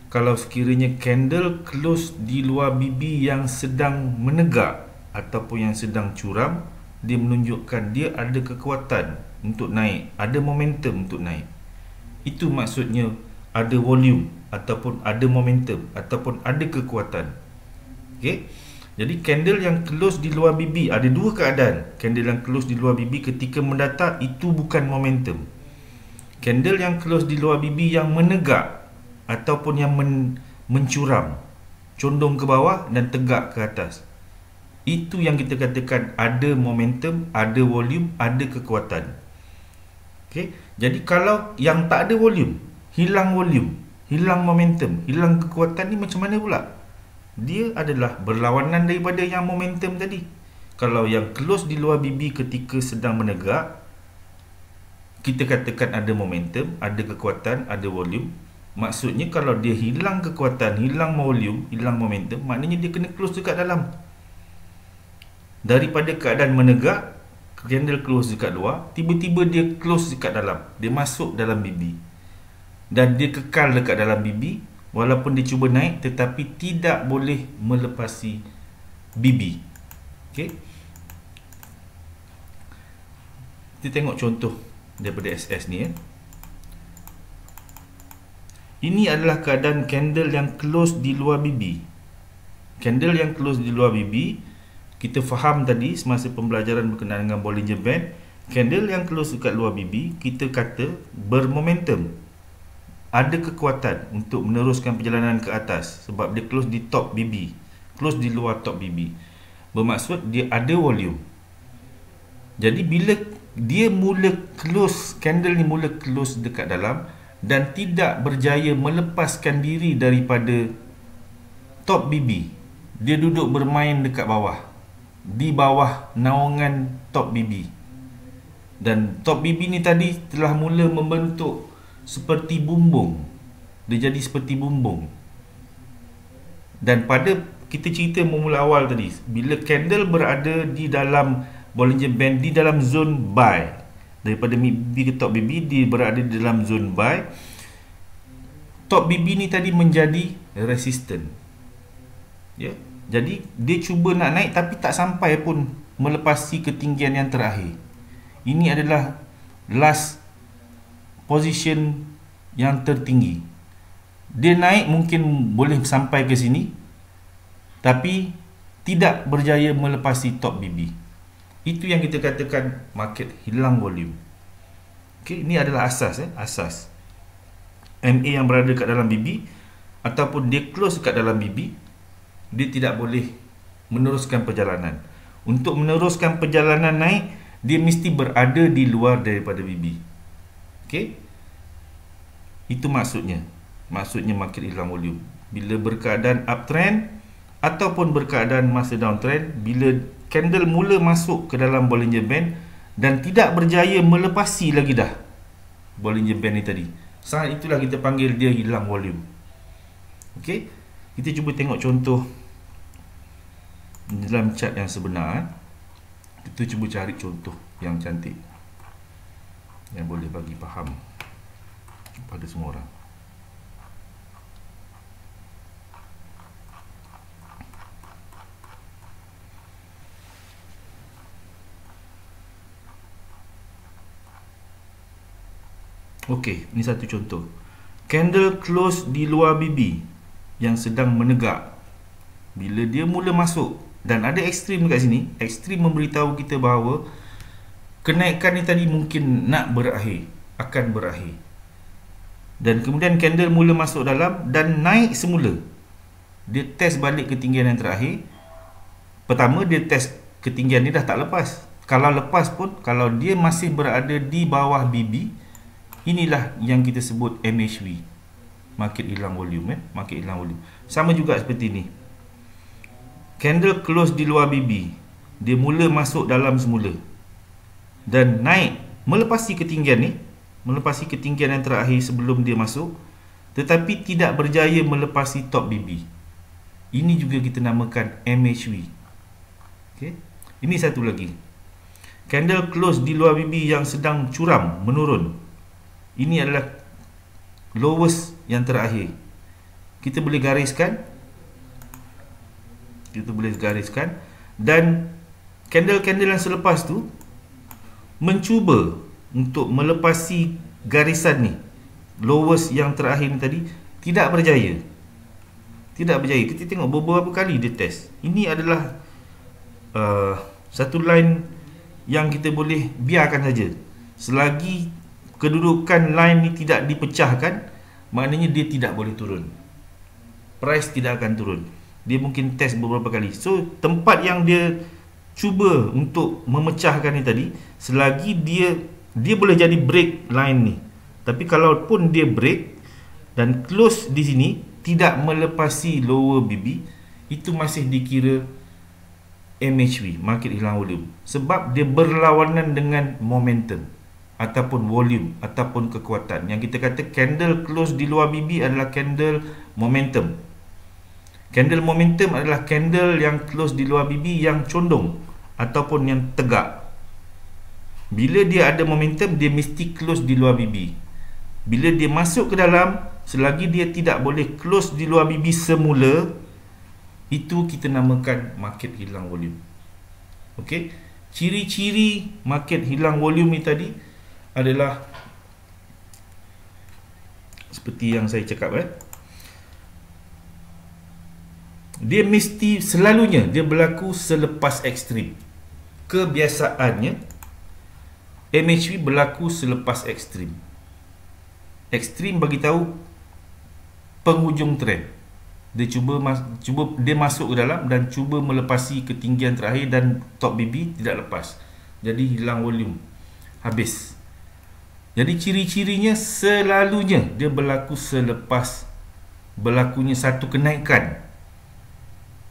kalau sekiranya candle close di luar BB yang sedang menegak ataupun yang sedang curam, dia menunjukkan dia ada kekuatan untuk naik, ada momentum untuk naik. Itu maksudnya ada volume ataupun ada momentum ataupun ada kekuatan. Okey. Jadi candle yang close di luar BB, ada dua keadaan. Candle yang close di luar BB ketika mendata, itu bukan momentum. Candle yang close di luar BB yang menegak ataupun yang mencuram, condong ke bawah dan tegak ke atas, itu yang kita katakan ada momentum, ada volume, ada kekuatan. Okay? Jadi kalau yang tak ada volume, hilang momentum, hilang kekuatan, ni macam mana pula? Dia adalah berlawanan daripada yang momentum tadi. Kalau yang close di luar BB ketika sedang menegak, kita katakan ada momentum, ada kekuatan, ada volume. Maksudnya kalau dia hilang kekuatan, hilang volume, hilang momentum, maknanya dia kena close dekat dalam. Daripada keadaan menegak, candle close dekat luar, tiba-tiba dia close dekat dalam, dia masuk dalam BB. dan dia kekal dekat dalam BB, walaupun dia cuba naik tetapi tidak boleh melepasi BB. Okey. Kita tengok contoh daripada SS ni ya. Ini adalah keadaan candle yang close di luar BB. Candle yang close di luar BB, kita faham tadi semasa pembelajaran berkenaan dengan Bollinger Band, candle yang close dekat luar BB, kita kata bermomentum. Ada kekuatan untuk meneruskan perjalanan ke atas sebab dia close di top BB, close di luar top BB. Bermaksud dia ada volume. Jadi bila dia mula close, candle ni mula close dekat dalam dan tidak berjaya melepaskan diri daripada top BB, dia duduk bermain dekat bawah, di bawah naungan top BB. Dan top BB ni tadi telah mula membentuk seperti bumbung. Dia jadi seperti bumbung. Dan pada kita cerita memula awal tadi, bila candle berada di dalam Bollinger Band, di dalam zone buy, daripada BB ke top BB, dia berada di dalam zone buy. Top BB ni tadi menjadi resistant. Ya. Jadi dia cuba nak naik tapi tak sampai pun melepasi ketinggian yang terakhir. Ini adalah last position yang tertinggi. Dia naik mungkin boleh sampai ke sini tapi tidak berjaya melepasi top BB. Itu yang kita katakan market hilang volume. Okey, ini adalah asas asas. MA yang berada kat dalam BB ataupun dia close kat dalam BB, dia tidak boleh meneruskan perjalanan. Untuk meneruskan perjalanan naik, dia mesti berada di luar daripada BB. Okey? Itu maksudnya. Maksudnya market hilang volume. Bila berkeadaan uptrend ataupun berkeadaan masa downtrend, bila candle mula masuk ke dalam Bollinger Band dan tidak berjaya melepasi lagi dah Bollinger Band ni tadi, saat itulah kita panggil dia hilang volume. Okey? Kita cuba tengok contoh dalam chart yang sebenar. Kita cuba cari contoh yang cantik yang boleh bagi faham kepada semua orang. Okey, ini satu contoh. Candle close di luar BB yang sedang menegak. Bila dia mula masuk dan ada ekstrim dekat sini, ekstrim memberitahu kita bahawa kenaikan ni tadi mungkin nak berakhir, akan berakhir. Dan kemudian candle mula masuk dalam dan naik semula. Dia test balik ketinggian yang terakhir. Pertama dia test ketinggian ni dah tak lepas. Kalau lepas pun, kalau dia masih berada di bawah BB, inilah yang kita sebut MHV, market hilang volume. Market hilang volume. Sama juga seperti ni. Candle close di luar BB, dia mula masuk dalam semula dan naik melepasi ketinggian ni, melepasi ketinggian yang terakhir sebelum dia masuk, tetapi tidak berjaya melepasi top BB. Ini juga kita namakan MHV. Okay? Ini satu lagi. Candle close di luar BB yang sedang curam, menurun. Ini adalah lowest yang terakhir. Kita boleh gariskan. Dan candle-candle yang selepas tu mencuba untuk melepasi garisan ni, lowest yang terakhir ni tadi, tidak berjaya. Kita tengok beberapa kali dia test. Ini adalah satu line yang kita boleh biarkan saja. Selagi kedudukan line ni tidak dipecahkan, maknanya dia tidak boleh turun. Price tidak akan turun. Dia mungkin test beberapa kali. So tempat yang dia cuba untuk memecahkan ni tadi, selagi dia boleh jadi break line ni. Tapi kalau pun dia break dan close di sini, tidak melepasi lower BB, itu masih dikira MHV, market hilang volume. Sebab dia berlawanan dengan momentum ataupun volume ataupun kekuatan. Yang kita kata candle close di luar BB adalah candle momentum. Candle momentum adalah candle yang close di luar BB yang condong ataupun yang tegak. Bila dia ada momentum, dia mesti close di luar BB. Bila dia masuk ke dalam, selagi dia tidak boleh close di luar bibi semula, itu kita namakan market hilang volume. Okey, ciri-ciri market hilang volume ni tadi adalah seperti yang saya cakap, dia mesti selalunya dia berlaku selepas ekstrim. Kebiasaannya MHV berlaku selepas ekstrim. Ekstrim bagi tahu penghujung trend. Dia cuba dia masuk ke dalam dan cuba melepasi ketinggian terakhir dan top BB tidak lepas. Jadi hilang volume. Habis. Jadi ciri-cirinya selalunya dia berlaku selepas berlakunya satu kenaikan.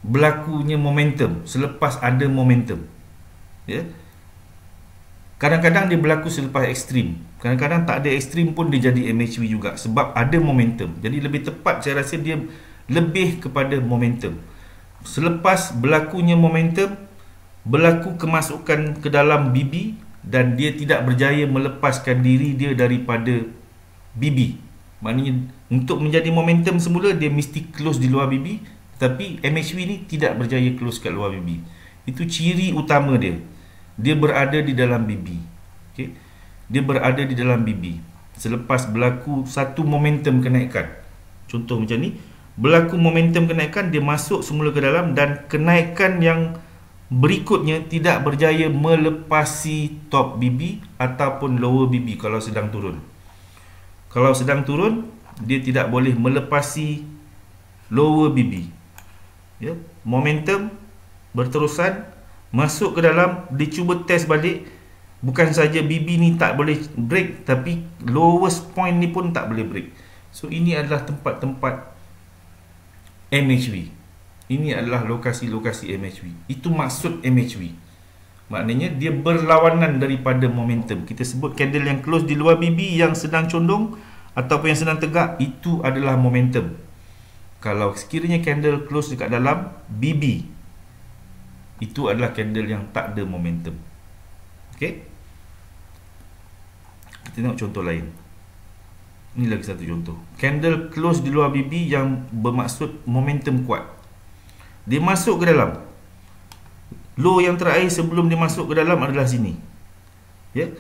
Berlakunya momentum, selepas ada momentum. Ya. Kadang-kadang dia berlaku selepas ekstrim. Kadang-kadang tak ada ekstrim pun dia jadi MHV juga sebab ada momentum. Jadi lebih tepat saya rasa dia lebih kepada momentum. Selepas berlakunya momentum, berlaku kemasukan ke dalam BB dan dia tidak berjaya melepaskan diri dia daripada BB. Maknanya untuk menjadi momentum semula dia mesti close di luar BB, tetapi MHV ni tidak berjaya close kat luar BB. Itu ciri utama dia. Dia berada di dalam BB. Okay? Dia berada di dalam BB selepas berlaku satu momentum kenaikan. Contoh macam ni, berlaku momentum kenaikan, dia masuk semula ke dalam dan kenaikan yang berikutnya tidak berjaya melepasi top BB ataupun lower BB kalau sedang turun. Kalau sedang turun, dia tidak boleh melepasi lower BB. Ya, momentum berterusan masuk ke dalam, dia cuba test balik. Bukan saja BB ni tak boleh break, tapi lowest point ni pun tak boleh break. So ini adalah tempat-tempat MHV. Ini adalah lokasi-lokasi MHV. Itu maksud MHV. Maknanya dia berlawanan daripada momentum. Kita sebut candle yang close di luar BB yang sedang condong ataupun yang sedang tegak, itu adalah momentum. Kalau sekiranya candle close dekat dalam BB, itu adalah candle yang tak ada momentum. Okey. Kita tengok contoh lain. Ini lagi satu contoh. Candle close di luar BB yang bermaksud momentum kuat. Dia masuk ke dalam. Low yang terakhir sebelum dia masuk ke dalam adalah sini. Ya.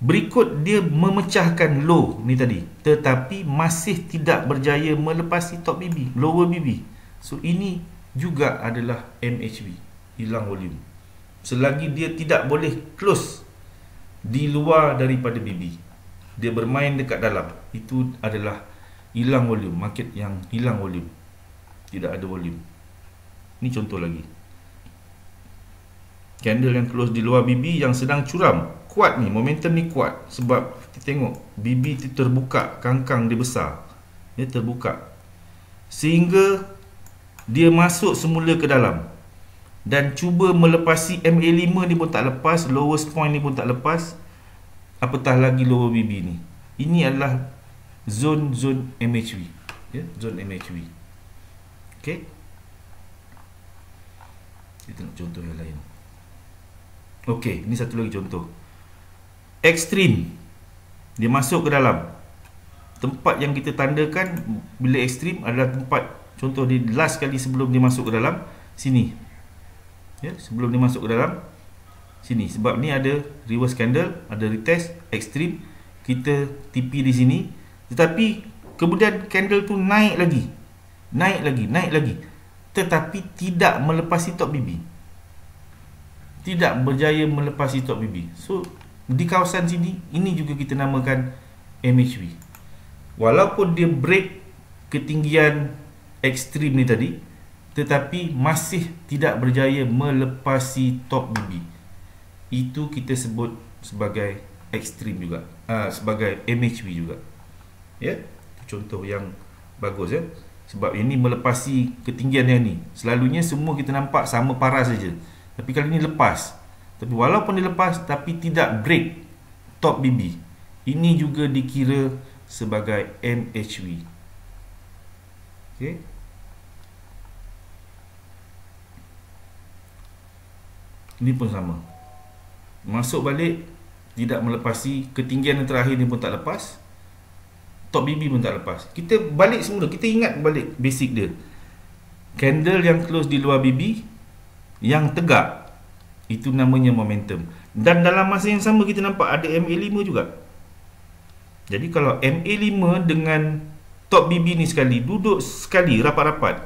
Berikut dia memecahkan low ni tadi, tetapi masih tidak berjaya melepasi top BB, lower BB. So ini juga adalah MHV, hilang volume. Selagi dia tidak boleh close di luar daripada BB, dia bermain dekat dalam, itu adalah hilang volume, market yang hilang volume, tidak ada volume. Ini contoh lagi. Candle yang close di luar BB yang sedang curam, kuat ni, momentum ni kuat sebab kita tengok BB tu terbuka, kangkang dia besar, dia terbuka sehingga dia masuk semula ke dalam dan cuba melepasi MA5 ni pun tak lepas, lowest point ni pun tak lepas, apatah lagi lower BB ni. Ini adalah zone MHV, ya, zone MHV. Okey, kita tengok contoh yang lain. Okey, ini satu lagi contoh. Ekstrim, dia masuk ke dalam. Tempat yang kita tandakan bila ekstrim adalah tempat, contoh di last kali sebelum dia masuk ke dalam, sini. Ya, sebelum dia masuk ke dalam, sini. Sebab ni ada reverse candle, ada retest, ekstrim, kita TP di sini. Tetapi kemudian candle tu naik lagi. Naik lagi. Tetapi tidak melepasi top BB. Tidak berjaya melepasi top BB. So di kawasan sini, ini juga kita namakan MHV. Walaupun dia break ketinggian ekstrim ni tadi, tetapi masih tidak berjaya melepasi top BB. Itu kita sebut sebagai ekstrim juga, sebagai MHV juga. Ya, contoh yang bagus, ya. Sebab ini melepasi ketinggian yang ni. Selalunya semua kita nampak sama paras saja. Tapi kali ini lepas. Tapi walaupun dia lepas, tapi tidak break top BB. Ini juga dikira sebagai MHV. Okey. Ini pun sama. Masuk balik, tidak melepasi ketinggian yang terakhir ni pun tak lepas. top BB pun tak lepas. Kita balik semula, kita ingat balik basic dia. Candle yang close di luar BB yang tegak, itu namanya momentum. Dan dalam masa yang sama kita nampak ada MA5 juga. Jadi kalau MA5 dengan top BB ni sekali duduk sekali rapat-rapat,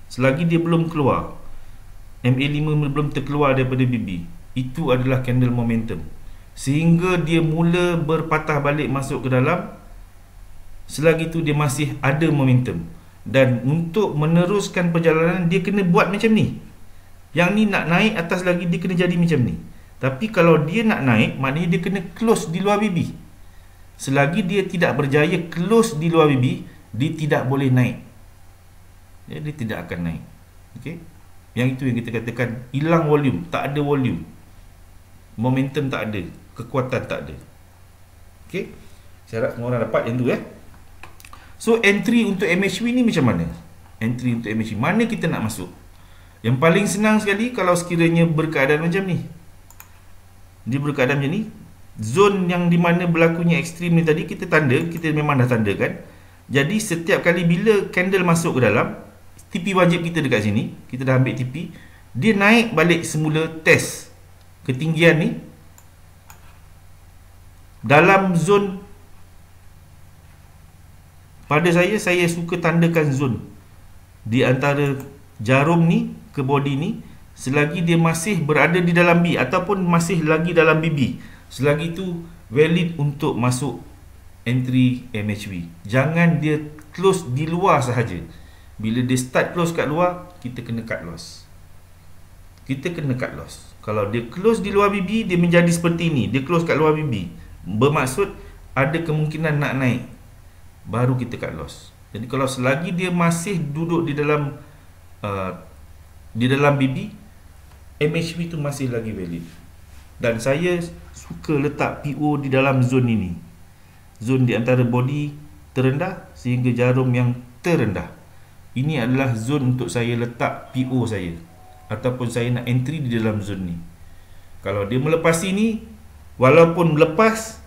selagi dia belum keluar, MA5 belum terkeluar daripada BB, itu adalah candle momentum. Sehingga dia mula berpatah balik masuk ke dalam, selagi tu dia masih ada momentum. Dan untuk meneruskan perjalanan, dia kena buat macam ni. Yang ni nak naik atas lagi, dia kena jadi macam ni. Tapi kalau dia nak naik, maknanya dia kena close di luar BB. Selagi dia tidak berjaya close di luar BB, dia tidak boleh naik. Dia tidak akan naik. Okey? Yang itu yang kita katakan hilang volume, tak ada volume. Momentum tak ada, kekuatan tak ada. Okey? Saya harap semua orang dapat yang tu So entry untuk MHV ni macam mana? Entry untuk MHV, mana kita nak masuk? Yang paling senang sekali kalau sekiranya berkeadaan macam ni. Dia berkeadaan macam ni, zone yang di mana berlakunya ekstrim ni tadi kita tanda, kita memang dah tandakan. Jadi setiap kali bila candle masuk ke dalam, TP wajib kita dekat sini, kita dah ambil TP, dia naik balik semula test ketinggian ni dalam zone. Pada saya suka tandakan zone di antara jarum ni ke body ni, selagi dia masih berada di dalam B ataupun masih lagi dalam BB, selagi itu valid untuk masuk entry MHV. Jangan dia close di luar sahaja. Bila dia start close kat luar, kita kena cut loss. Kita kena cut loss. Kalau dia close di luar BB, dia menjadi seperti ini. Dia close kat luar BB, bermaksud ada kemungkinan nak naik, baru kita cut loss. Jadi kalau selagi dia masih duduk di dalam BB, MHV tu masih lagi valid. Dan saya suka letak PO di dalam zone ini, zone di antara body terendah sehingga jarum yang terendah. Ini adalah zone untuk saya letak PO saya, ataupun saya nak entry di dalam zone ni. Kalau dia melepasi ni, walaupun lepas,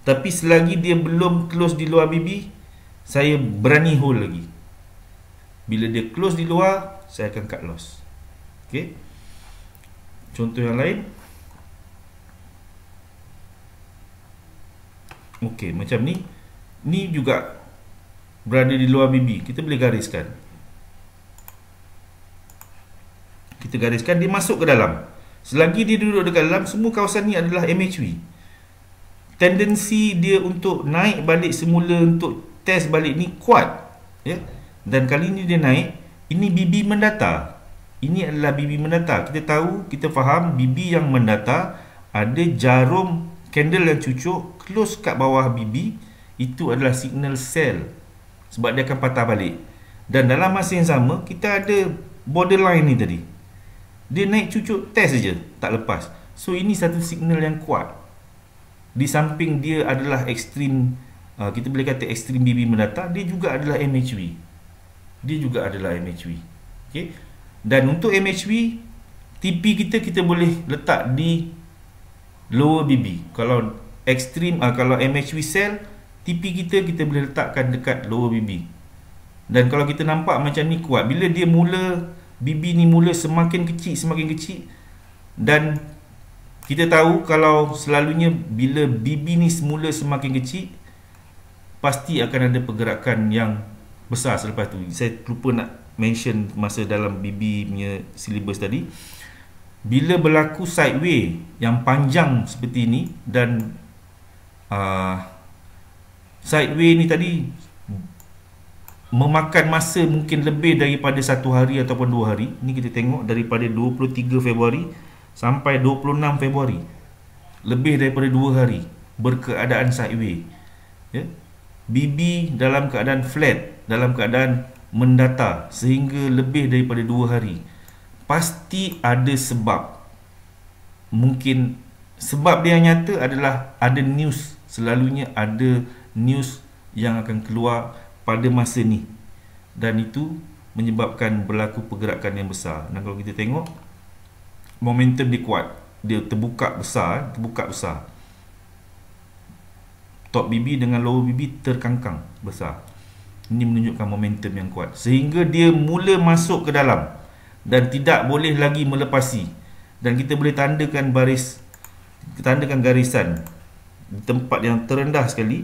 tapi selagi dia belum close di luar BB, saya berani hold lagi. Bila dia close di luar, saya akan cut loss. Okey. Contoh yang lain. Okey, macam ni. Ni juga berada di luar BB. Kita boleh gariskan. Kita gariskan, dia masuk ke dalam. Selagi dia duduk dekat dalam, semua kawasan ni adalah MHV. Tendensi dia untuk naik balik semula, untuk test balik ni kuat, ya. Dan kali ni dia naik, ini BB mendata. Ini adalah BB mendata. Kita tahu, kita faham BB yang mendata, ada jarum candle yang cucuk close kat bawah BB, itu adalah signal sell, sebab dia akan patah balik. Dan dalam masa yang sama, kita ada borderline ni tadi, dia naik cucuk test saja, tak lepas. So ini satu signal yang kuat. Di samping dia adalah ekstrim, kita boleh kata ekstrim BB mendata, dia juga adalah MHV. Dia juga adalah MHV. Okay? Dan untuk MHV, TP kita boleh letak di lower BB. Kalau ekstrim, kalau MHV sell, TP kita boleh letakkan dekat lower BB. Dan kalau kita nampak macam ni kuat, bila dia mula, BB ni mula semakin kecil, dan kita tahu kalau selalunya bila BB ni semula semakin kecil, pasti akan ada pergerakan yang besar selepas tu. Saya lupa nak mention masa dalam BB punya syllabus tadi. Bila berlaku sideway yang panjang seperti ini, dan sideway ni tadi memakan masa mungkin lebih daripada 1 hari ataupun 2 hari. Ni kita tengok daripada 23 Februari sampai 26 Februari, lebih daripada 2 hari berkeadaan sideway, ya. BB dalam keadaan flat, dalam keadaan mendata sehingga lebih daripada 2 hari. Pasti ada sebab. Mungkin sebab dia yang nyata adalah ada news. Selalunya ada news yang akan keluar pada masa ni, dan itu menyebabkan berlaku pergerakan yang besar. Dan kalau kita tengok, momentum dia kuat, dia terbuka besar. top BB dengan lower BB terkangkang besar. Ini menunjukkan momentum yang kuat sehingga dia mula masuk ke dalam dan tidak boleh lagi melepasi. Dan kita boleh tandakan garisan di tempat yang terendah sekali.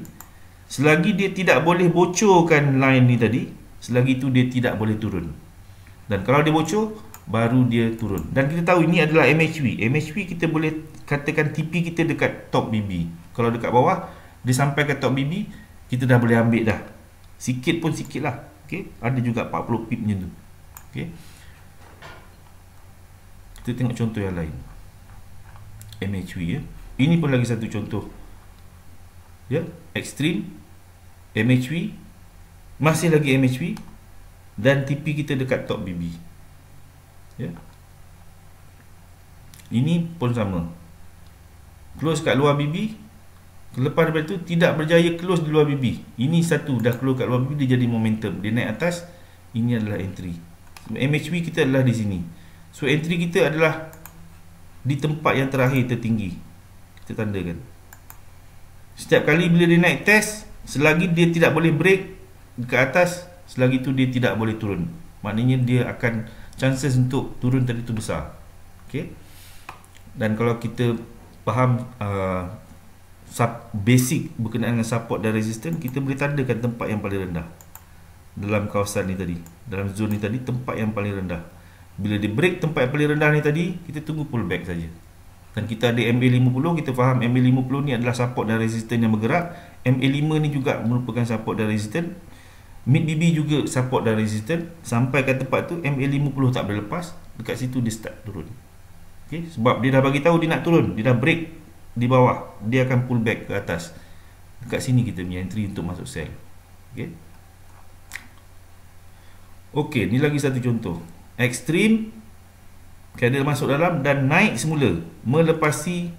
Selagi dia tidak boleh bocorkan line ni tadi, selagi itu dia tidak boleh turun. Dan kalau dia bocor, baru dia turun. Dan kita tahu ini adalah MHV. MHV kita boleh katakan TP kita dekat top BB. Kalau dekat bawah, dia sampai ke top BB, kita dah boleh ambil dah. Sikit pun sikit lah. Okay? Ada juga 40 pip macam tu. Okay? Kita tengok contoh yang lain. MHV ya. Ini pun lagi satu contoh. Ya, Extreme, MHV, masih lagi MHV dan TP kita dekat top BB. Ya. Ini pun sama. Close kat luar BB, lepas daripada itu tidak berjaya close di luar BB. Ini satu dah close kat luar BB, dia jadi momentum. Dia naik atas, ini adalah entry. MHV kita adalah di sini. So entry kita adalah di tempat yang terakhir tertinggi. Kita tandakan. Setiap kali bila dia naik test, selagi dia tidak boleh break ke atas, selagi itu dia tidak boleh turun. Maknanya dia akan chances untuk turun tadi itu besar. Okay? Dan kalau kita faham basic berkenaan dengan support dan resistance, kita boleh tandakan tempat yang paling rendah dalam kawasan ni tadi, dalam zone ni tadi, tempat yang paling rendah. Bila dia break tempat yang paling rendah ni tadi, kita tunggu pullback saja. Dan kita ada MA50, kita faham MA50 ni adalah support dan resistance yang bergerak. MA5 ni juga merupakan support dan resistance. Mid BB juga support dan resistance. Sampai ke tempat tu MA50 tak boleh lepas, dekat situ dia start turun. Okay? Sebab dia dah bagi tahu dia nak turun, dia dah break di bawah, dia akan pull back ke atas. Dekat sini kita punya entry untuk masuk sell. Okay? Okey, ni lagi satu contoh. Extreme, candle masuk dalam dan naik semula, melepasi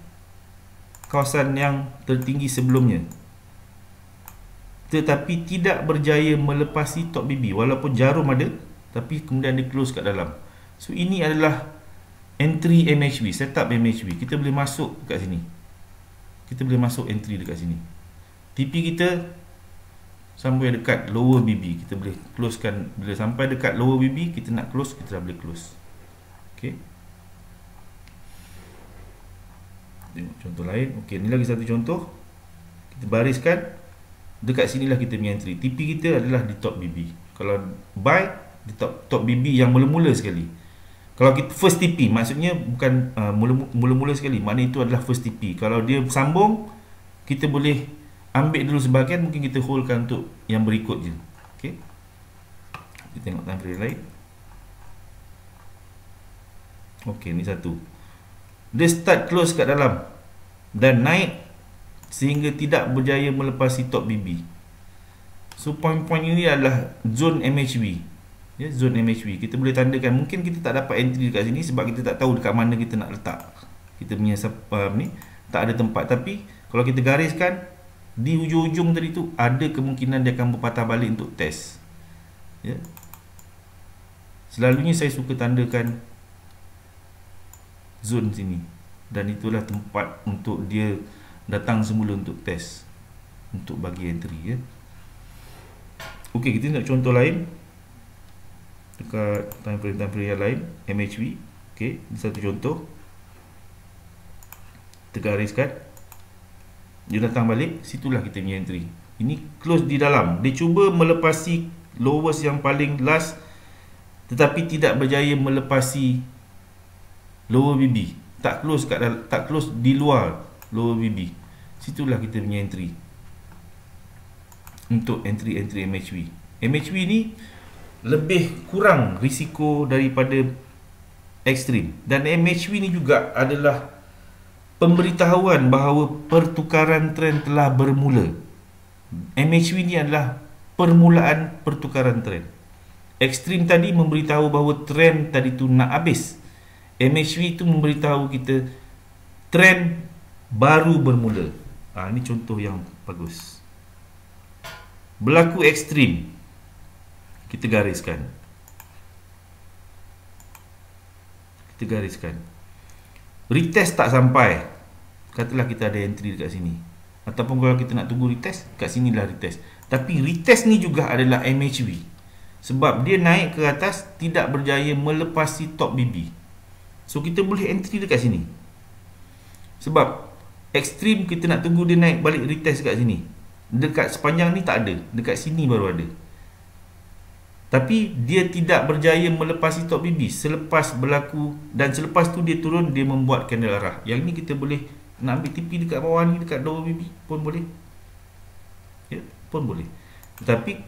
kawasan yang tertinggi sebelumnya, tetapi tidak berjaya melepasi top BB. Walaupun jarum ada, tapi kemudian dia close kat dalam. So ini adalah entry MHV, setup MHV. Kita boleh masuk kat sini, kita boleh masuk entry dekat sini. TP kita sampai dekat lower BB, kita boleh closekan. Bila sampai dekat lower BB, kita nak close, kita dah boleh close. Okay. Tengok contoh lain. Okey, ni lagi satu contoh. Kita bariskan. Dekat sinilah kita punya entry. TP kita adalah di top BB. Kalau buy di top BB yang mula-mula sekali. Kalau kita first TP, maksudnya bukan mula-mula sekali, maknanya itu adalah first TP. Kalau dia sambung, kita boleh ambil dulu sebahagian, mungkin kita holdkan untuk yang berikut je. Okey. Kita tengok time frame lain. Okey, ni satu. Dia start close kat dalam dan naik sehingga tidak berjaya melepasi top BB. So point-point ini adalah zone MHV. Ya, zone MHV. Kita boleh tandakan, mungkin kita tak dapat entry dekat sini sebab kita tak tahu dekat mana kita nak letak. Kita punya ni tak ada tempat, tapi kalau kita gariskan di hujung-hujung tadi tu, ada kemungkinan dia akan berpatah balik untuk test. Ya. Selalunya saya suka tandakan zone sini, dan itulah tempat untuk dia datang semula untuk test, untuk bagi entry ya. Okey, kita nak contoh lain dekat time frame yang lain, MHV. Okey, ini satu contoh. Kita gariskan, dia datang balik, situlah kita punya entry. Ini close di dalam, dia cuba melepasi lowest yang paling last, tetapi tidak berjaya melepasi lower BB. Tak close di luar lower BB. Situlah kita punya entry. Untuk entry MHV. MHV ni lebih kurang risiko daripada Extreme. Dan MHV ni juga adalah pemberitahuan bahawa pertukaran trend telah bermula. MHV ni adalah permulaan pertukaran trend. Extreme tadi memberitahu bahawa trend tadi tu nak habis. MHV itu memberitahu kita trend baru bermula. Ini contoh yang bagus. Berlaku ekstrim, kita gariskan. Kita gariskan. Retest tak sampai, katalah kita ada entry dekat sini. Ataupun kalau kita nak tunggu retest, kat sinilah retest. Tapi retest ni juga adalah MHV. Sebab dia naik ke atas, tidak berjaya melepasi top BB. So kita boleh entry dekat sini. Sebab ekstrim kita nak tunggu dia naik balik retest kat sini. Dekat sepanjang ni tak ada, dekat sini baru ada. Tapi dia tidak berjaya melepasi top BB selepas berlaku, dan selepas tu dia turun, dia membuat candle arah. Yang ni kita boleh nak ambil TP dekat bawah ni, dekat lower BB pun boleh. Ya, pun boleh. Tetapi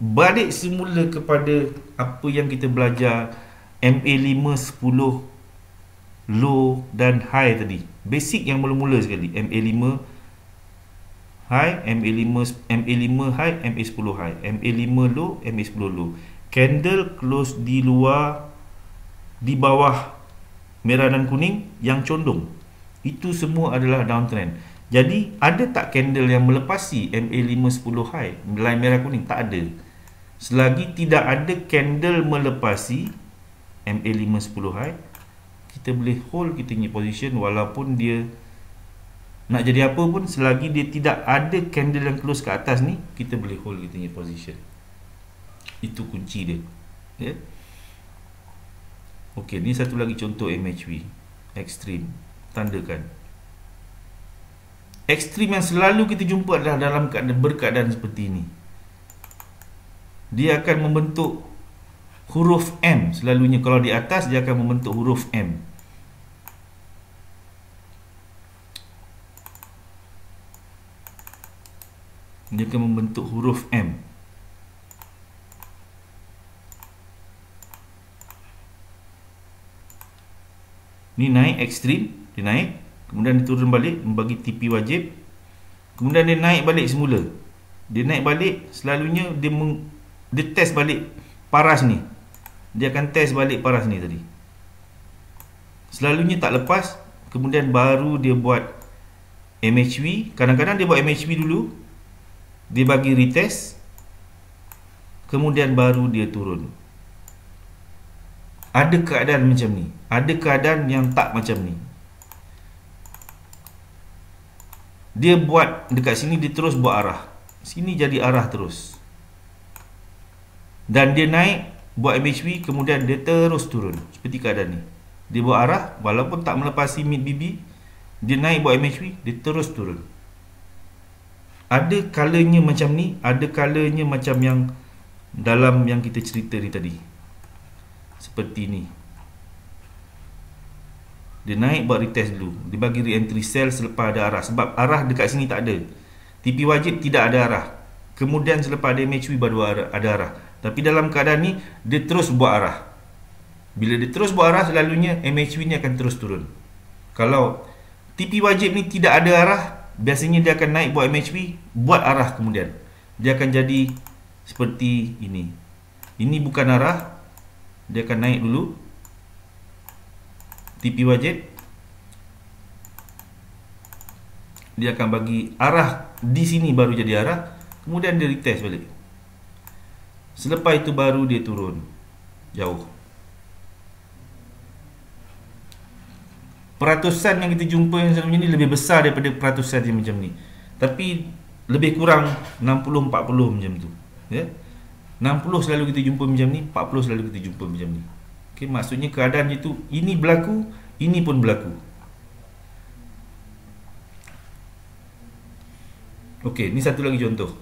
balik semula kepada apa yang kita belajar MA5 10 low dan high tadi. Basic yang mula-mula sekali. MA5 high, MA5 high, MA10 high, MA5 low, MA10 low. Candle close di luar, di bawah merah dan kuning yang condong. Itu semua adalah downtrend. Jadi ada tak candle yang melepasi MA5 10 high, line merah kuning? Tak ada. Selagi tidak ada candle melepasi MA5 10 high, kita boleh hold kita punya position walaupun dia nak jadi apa pun. Selagi dia tidak ada candle yang close ke atas ni, kita boleh hold kita punya position. Itu kunci dia, ya? Okey, ni satu lagi contoh MHV ekstrim. Tandakan ekstrim yang selalu kita jumpa adalah dalam berkeadaan seperti ini. Dia akan membentuk huruf M selalunya. Kalau di atas, dia akan membentuk huruf M. Dia akan membentuk huruf M. Ni naik ekstrim, dia naik, kemudian dia turun balik, membagi TP wajib, kemudian dia naik balik semula. Dia naik balik, selalunya dia test balik paras ni. Dia akan test balik paras ni tadi. Selalunya tak lepas, kemudian baru dia buat MHV. Kadang-kadang dia buat MHV dulu, dia bagi retest, kemudian baru dia turun. Ada keadaan macam ni, ada keadaan yang tak macam ni. Dia buat dekat sini, dia terus buat arah. Sini jadi arah terus. Dan dia naik, buat MHV, kemudian dia terus turun. Seperti keadaan ni. Dia buat arah, walaupun tak melepasi mid BB, dia naik buat MHV, dia terus turun. Ada kalanya macam ni, ada kalanya macam yang dalam yang kita cerita ni tadi. Seperti ni. Dia naik buat retest dulu, dia bagi re-entry sell selepas ada arah. Sebab arah dekat sini tak ada, TP wajib tidak ada arah. Kemudian selepas ada MHV baru ada arah. Tapi dalam keadaan ni, dia terus buat arah. Bila dia terus buat arah, selalunya MHV ni akan terus turun. Kalau TP wajib ni tidak ada arah, biasanya dia akan naik buat MHV, buat arah kemudian. Dia akan jadi seperti ini. Ini bukan arah, dia akan naik dulu, TP wajib, dia akan bagi arah di sini, baru jadi arah, kemudian dia retest balik. Selepas itu baru dia turun jauh. Peratusan yang kita jumpa yang selalunya ni lebih besar daripada peratusan yang macam ni. Tapi lebih kurang 60-40 macam tu, ya? 60 selalu kita jumpa macam ni, 40 selalu kita jumpa macam ni. Okey, maksudnya keadaan itu, ini berlaku, ini pun berlaku. Okey, ni satu lagi contoh.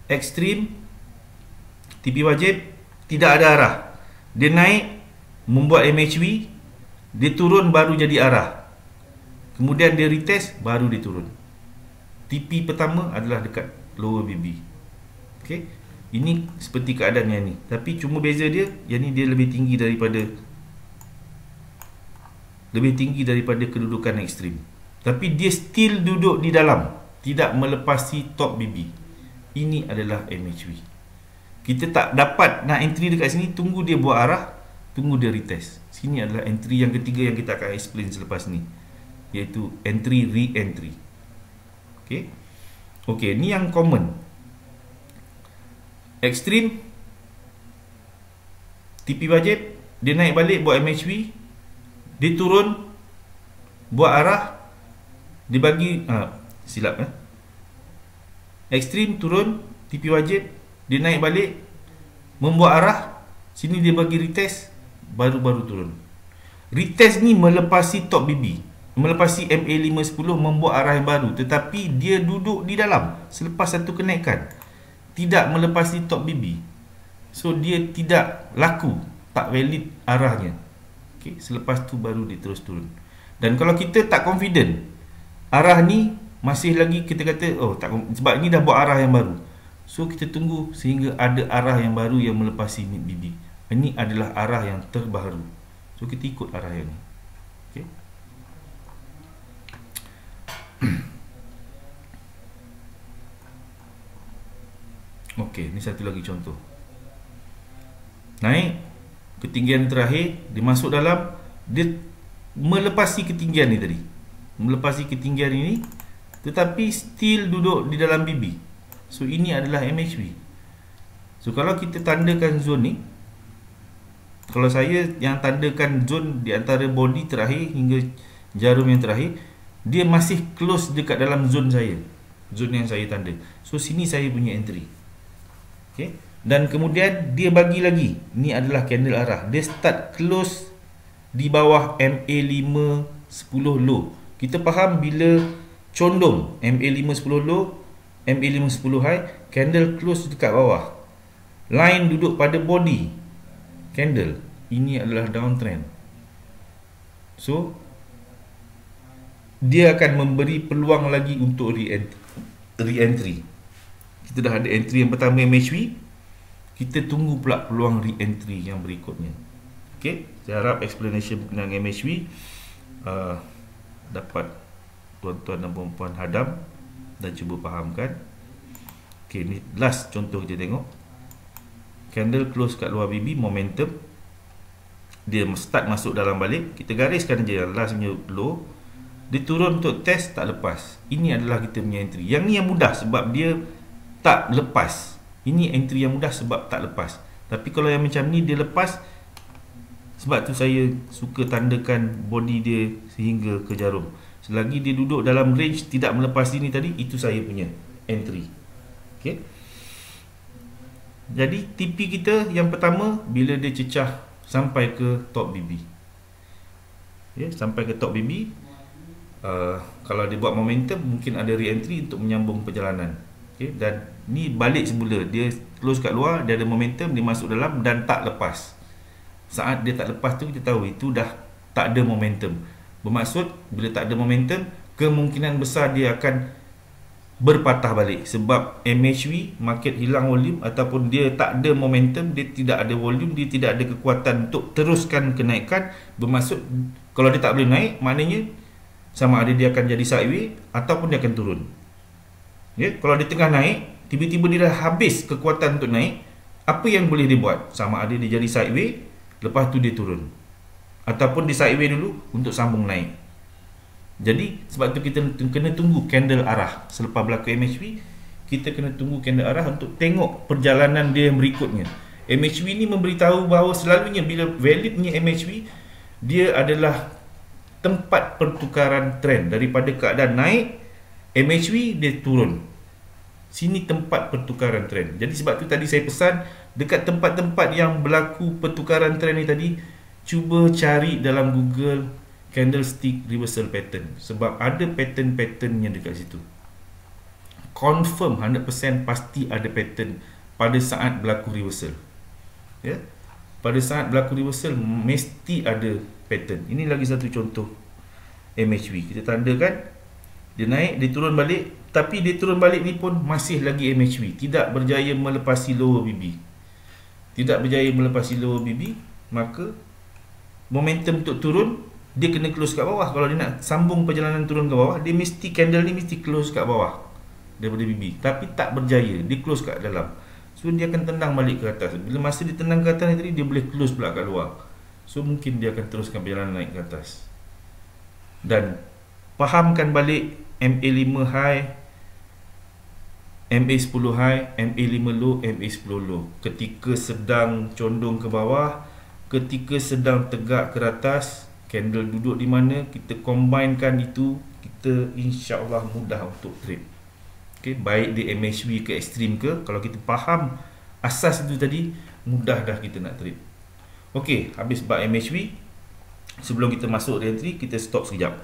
Ekstrim, TP wajib, tidak ada arah. Dia naik, membuat MHV, dia turun baru jadi arah. Kemudian dia retest, baru dia turun. TP pertama adalah dekat lower BB. Okey, ini seperti keadaan yang ni. Tapi cuma beza dia, yang ni dia lebih tinggi daripada kedudukan ekstrim. Tapi dia still duduk di dalam, tidak melepasi top BB. Ini adalah MHV. Kita tak dapat nak entry dekat sini, tunggu dia buat arah, tunggu dia retest. Sini adalah entry yang ketiga yang kita akan explain selepas ni, iaitu entry re-entry. Okey. Okey, ni yang common. Ekstrim, TP wajib, dia naik balik buat MHV, dia turun buat arah, dia bagi silap ekstrim turun, TP wajib, dia naik balik, membuat arah, sini dia bagi retest, baru turun. Retest ni melepasi top BB, melepasi MA510, membuat arah yang baru, tetapi dia duduk di dalam selepas satu kenaikan, tidak melepasi top BB. So dia tidak laku, tak valid arahnya. Okay, selepas tu baru dia terus turun. Dan kalau kita tak confident arah ni masih lagi, kita kata tak, sebab ni dah buat arah yang baru, so kita tunggu sehingga ada arah yang baru yang melepasi mid BB. Ini adalah arah yang terbaru, so kita ikut arah yang ni. Okay. Okey, ni satu lagi contoh. Naik ketinggian terakhir, dia masuk dalam, dia melepasi ketinggian ni tadi, melepasi ketinggian ini, tetapi still duduk di dalam BB. So ini adalah MHV. So kalau kita tandakan zone ni, kalau saya yang tandakan zone di antara body terakhir hingga jarum yang terakhir, dia masih close dekat dalam zone saya, zone yang saya tanda. So sini saya punya entry. Okay. Dan kemudian dia bagi lagi, ni adalah candle arah, dia start close di bawah MA510 low. Kita faham bila condong MA510 low, MA510 high, candle close dekat bawah, line duduk pada body candle, ini adalah downtrend. So dia akan memberi peluang lagi untuk re-entry. Kita dah ada entry yang pertama MHV, kita tunggu pula peluang re-entry yang berikutnya. Okay, saya harap explanation berkenaan MHV dapat tuan-tuan dan puan-puan hadam dan cuba fahamkan. Okay, ni last contoh kita tengok. Candle close kat luar BB, momentum, dia start masuk dalam balik, kita gariskan je yang last punya low, dia turun untuk test, tak lepas. Ini adalah kita punya entry. Yang ni yang mudah sebab dia tak lepas. Ini entry yang mudah sebab tak lepas. Tapi kalau yang macam ni dia lepas, sebab tu saya suka tandakan body dia sehingga ke jarum. Selagi dia duduk dalam range tidak melepas ini tadi, itu saya punya entry. Okay. Jadi TP kita yang pertama bila dia cecah sampai ke top BB. Okay, sampai ke top BB, kalau dia buat momentum, mungkin ada re-entry untuk menyambung perjalanan. Okay, dan ni balik semula, dia close kat luar, dia ada momentum, dia masuk dalam dan tak lepas. Saat dia tak lepas tu, kita tahu itu dah tak ada momentum. Bermaksud bila tak ada momentum, kemungkinan besar dia akan berpatah balik, sebab MHV market hilang volume, ataupun dia tak ada momentum, dia tidak ada volume, dia tidak ada kekuatan untuk teruskan kenaikan. Bermaksud kalau dia tak boleh naik, maknanya sama ada dia akan jadi sideways ataupun dia akan turun. Ya, kalau dia tengah naik, tiba-tiba dia dah habis kekuatan untuk naik, apa yang boleh dia buat? Sama ada dia jadi sideways, lepas tu dia turun, ataupun dia sideways dulu untuk sambung naik. Jadi sebab tu kita kena tunggu candle arah. Selepas berlaku MHV, kita kena tunggu candle arah untuk tengok perjalanan dia yang berikutnya. MHV ni memberitahu bahawa selalunya bila validnya MHV, dia adalah tempat pertukaran trend. Daripada keadaan naik, MHV dia turun, sini tempat pertukaran trend. Jadi sebab tu tadi saya pesan, dekat tempat-tempat yang berlaku pertukaran trend ni tadi, cuba cari dalam Google candlestick reversal pattern, sebab ada pattern-patternnya dekat situ. Confirm 100% pasti ada pattern pada saat berlaku reversal. Ya, pada saat berlaku reversal mesti ada pattern. Ini lagi satu contoh MHV. Kita tandakan dia naik, dia turun balik, tapi dia turun balik ni pun masih lagi MHV, tidak berjaya melepasi lower BB. Tidak berjaya melepasi lower BB, maka momentum untuk turun, dia kena close kat bawah. Kalau dia nak sambung perjalanan turun ke bawah, dia mesti candle ni mesti close kat bawah daripada BB, tapi tak berjaya, dia close kat dalam. So dia akan tendang balik ke atas. Bila masa dia tendang ke atas ni tadi, dia boleh close pula kat luar. So mungkin dia akan teruskan perjalanan naik ke atas. Dan fahamkan balik MA5 high, MA10 high, MA5 low, MA10 low. Ketika sedang condong ke bawah, ketika sedang tegak ke atas, candle duduk di mana, kita combinekan itu, kita insya-Allah mudah untuk trade. Okay, baik di MHV ke ekstrim ke, kalau kita faham asas itu tadi, mudah dah kita nak trade. Okey, habis bab MHV, sebelum kita masuk re-entry, kita stop sekejap.